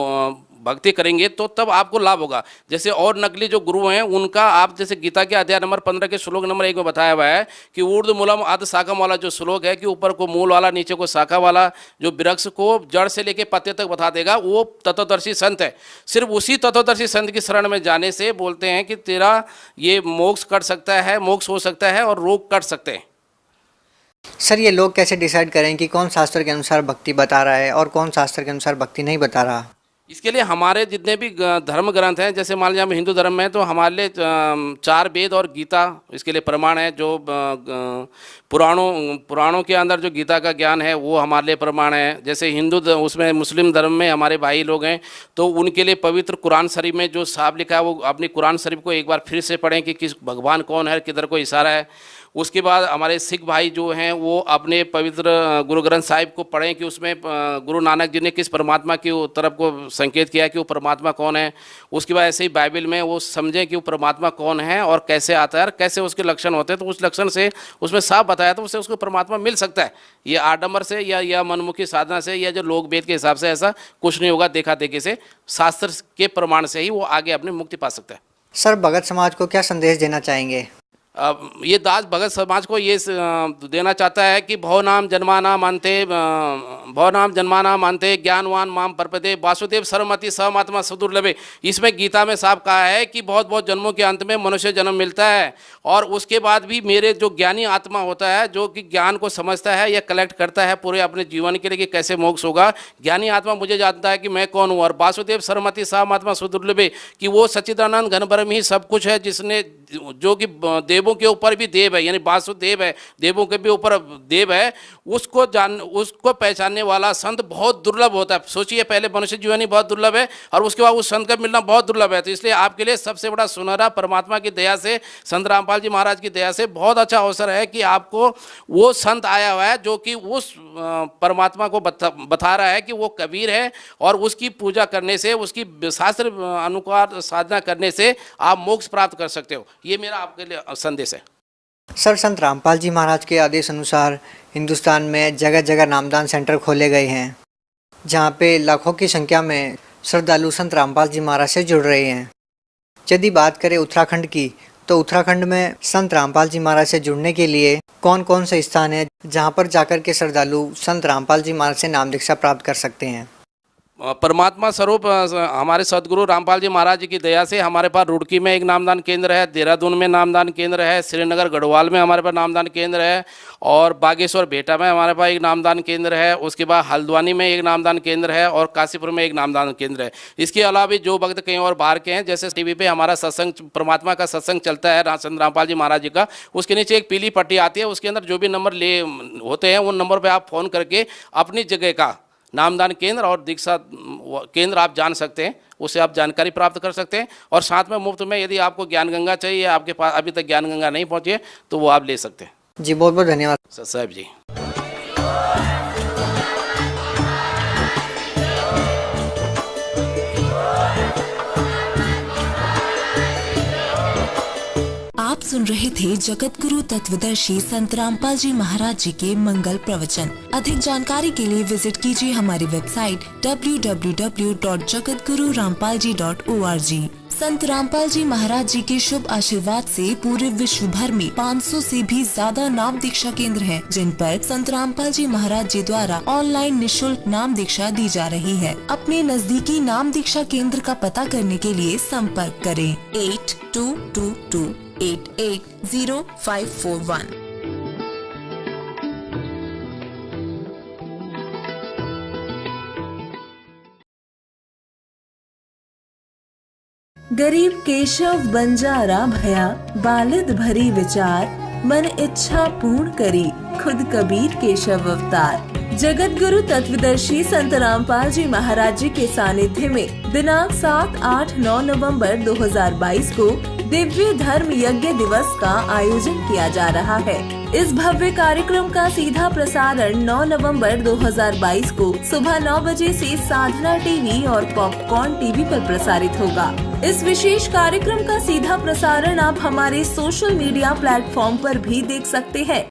भक्ति करेंगे तो तब आपको लाभ होगा। जैसे और नकली जो गुरु हैं उनका आप, जैसे गीता के अध्याय नंबर 15 के श्लोक नंबर 1 में बताया हुआ है कि ऊर्ध्व मूलम अध शाखम वाला जो श्लोक है कि ऊपर को मूल वाला, नीचे को शाखा वाला, जो वृक्ष को जड़ से लेके पत्ते तक बता देगा, वो तत्वदर्शी संत है। सिर्फ उसी तत्वदर्शी संत की शरण में जाने से बोलते हैं कि तेरा ये मोक्ष कट सकता है, मोक्ष हो सकता है और रोग कट सकते हैं। सर, ये लोग कैसे डिसाइड करें कि कौन शास्त्र के अनुसार भक्ति बता रहा है और कौन शास्त्र के अनुसार भक्ति नहीं बता रहा? इसके लिए हमारे जितने भी धर्म ग्रंथ हैं, जैसे मान लीजिए हम हिंदू धर्म में हैं तो हमारे लिए 4 वेद और गीता इसके लिए प्रमाण है। जो पुराणों के अंदर जो गीता का ज्ञान है वो हमारे लिए प्रमाण है। जैसे हिंदू उसमें मुस्लिम धर्म में हमारे भाई लोग हैं तो उनके लिए पवित्र कुरान शरीफ में जो साफ लिखा है वो अपनी कुरान शरीफ को एक बार फिर से पढ़ें कि किस भगवान कौन है, किधर को इशारा है। उसके बाद हमारे सिख भाई जो हैं वो अपने पवित्र गुरु ग्रंथ साहिब को पढ़ें कि उसमें गुरु नानक जी ने किस परमात्मा की तरफ को संकेत किया कि वो परमात्मा कौन है। उसके बाद ऐसे ही बाइबल में वो समझें कि वो परमात्मा कौन है और कैसे आता है और कैसे उसके लक्षण होते हैं, तो उस लक्षण से उसमें साफ बताया तो उससे उसको परमात्मा मिल सकता है। ये आडंबर से या मनमुखी साधना से या जो लोक वेद के हिसाब से ऐसा कुछ नहीं होगा, देखा देखी से, शास्त्र के प्रमाण से ही वो आगे अपनी मुक्ति पा सकता है। सर, भगत समाज को क्या संदेश देना चाहेंगे? ये दास भगत समाज को ये देना चाहता है कि भवनाम जन्मानाम अंते ज्ञानवान माम परपते वासुदेव सर्वमति सहमात्मा सुदुर्लभे। इसमें गीता में साफ कहा है कि बहुत बहुत जन्मों के अंत में मनुष्य जन्म मिलता है और उसके बाद भी मेरे जो ज्ञानी आत्मा होता है, जो कि ज्ञान को समझता है या कलेक्ट करता है पूरे अपने जीवन के लिए कि कैसे मोक्ष होगा, ज्ञानी आत्मा मुझे जानता है कि मैं कौन हूँ। और वासुदेव सर्वमति सहमात्मा सुदुर्लभे कि वो सच्चिदानंद घन ब्रह्म ही सब कुछ है, जिसने जो कि देवों के ऊपर भी देव है, यानी वासुदेव है, देवों के भी ऊपर देव है, उसको पहचानने वाला संत बहुत दुर्लभ होता है। सोचिए, पहले मनुष्य जीवन ही बहुत दुर्लभ है और उसके बाद उस संत का मिलना बहुत दुर्लभ है। तो इसलिए आपके लिए सबसे बड़ा सुनहरा परमात्मा की दया से, संत रामपाल जी महाराज की दया से बहुत अच्छा अवसर है कि आपको वो संत आया हुआ है जो कि उस परमात्मा को बता रहा है कि वो कबीर है और उसकी पूजा करने से, उसकी शास्त्र अनुसार साधना करने से आप मोक्ष प्राप्त कर सकते हो। ये मेरा आपके लिए संदेश है। सर, संत रामपाल जी महाराज के आदेश अनुसार हिंदुस्तान में जगह जगह नामदान सेंटर खोले गए हैं, जहां पे लाखों की संख्या में श्रद्धालु संत रामपाल जी महाराज से जुड़ रहे हैं। यदि बात करें उत्तराखंड की, तो उत्तराखंड में संत रामपाल जी महाराज से जुड़ने के लिए कौन कौन से स्थान है जहां पर जाकर के श्रद्धालु संत रामपाल जी महाराज से नाम दीक्षा प्राप्त कर सकते हैं? परमात्मा स्वरूप हमारे सदगुरु रामपाल जी महाराज जी की दया से हमारे पास रुड़की में एक नामदान केंद्र है, देहरादून में नामदान केंद्र है, श्रीनगर गढ़वाल में हमारे पास नामदान केंद्र है, और बागेश्वर बेटा में हमारे पास एक नामदान केंद्र है। उसके बाद हल्द्वानी में एक नामदान केंद्र है और काशीपुर में एक नामदान केंद्र है। इसके अलावा भी जो भक्त कहीं और बाहर के हैं, जैसे टीवी पे हमारा सत्संग परमात्मा का सत्संग चलता है संत रामपाल जी महाराज जी का, उसके नीचे एक पीली पट्टी आती है, उसके अंदर जो भी नंबर ले होते हैं उन नंबर पर आप फ़ोन करके अपनी जगह का नामदान केंद्र और दीक्षा केंद्र आप जान सकते हैं, उससे आप जानकारी प्राप्त कर सकते हैं। और साथ में मुफ्त में यदि आपको ज्ञान गंगा चाहिए, आपके पास अभी तक ज्ञान गंगा नहीं पहुंची है, तो वो आप ले सकते हैं। जी बहुत बहुत धन्यवाद सर साहब जी। आप सुन रहे थे जगत गुरु तत्वदर्शी संत रामपाल जी महाराज जी के मंगल प्रवचन। अधिक जानकारी के लिए विजिट कीजिए हमारी वेबसाइट www.jagatgururampalji.org। संत रामपाल जी महाराज जी के शुभ आशीर्वाद से पूरे विश्व भर में 500 से भी ज्यादा नाम दीक्षा केंद्र हैं, जिन पर संत रामपाल जी महाराज जी द्वारा ऑनलाइन निशुल्क नाम दीक्षा दी जा रही है। अपने नजदीकी नाम दीक्षा केंद्र का पता करने के लिए संपर्क करें 8222880541। गरीब केशव बंजारा भया, बालिद भरी विचार, मन इच्छा पूर्ण करी, खुद कबीर केशव अवतार। जगत गुरु तत्वदर्शी संत रामपाल जी महाराज जी के सानिध्य में दिनांक 7, 8, 9 नवंबर 2022 को दिव्य धर्म यज्ञ दिवस का आयोजन किया जा रहा है। इस भव्य कार्यक्रम का सीधा प्रसारण 9 नवंबर 2022 को सुबह 9 बजे से साधना टीवी और पॉपकॉर्न टीवी पर प्रसारित होगा। इस विशेष कार्यक्रम का सीधा प्रसारण आप हमारे सोशल मीडिया प्लेटफॉर्म पर भी देख सकते हैं।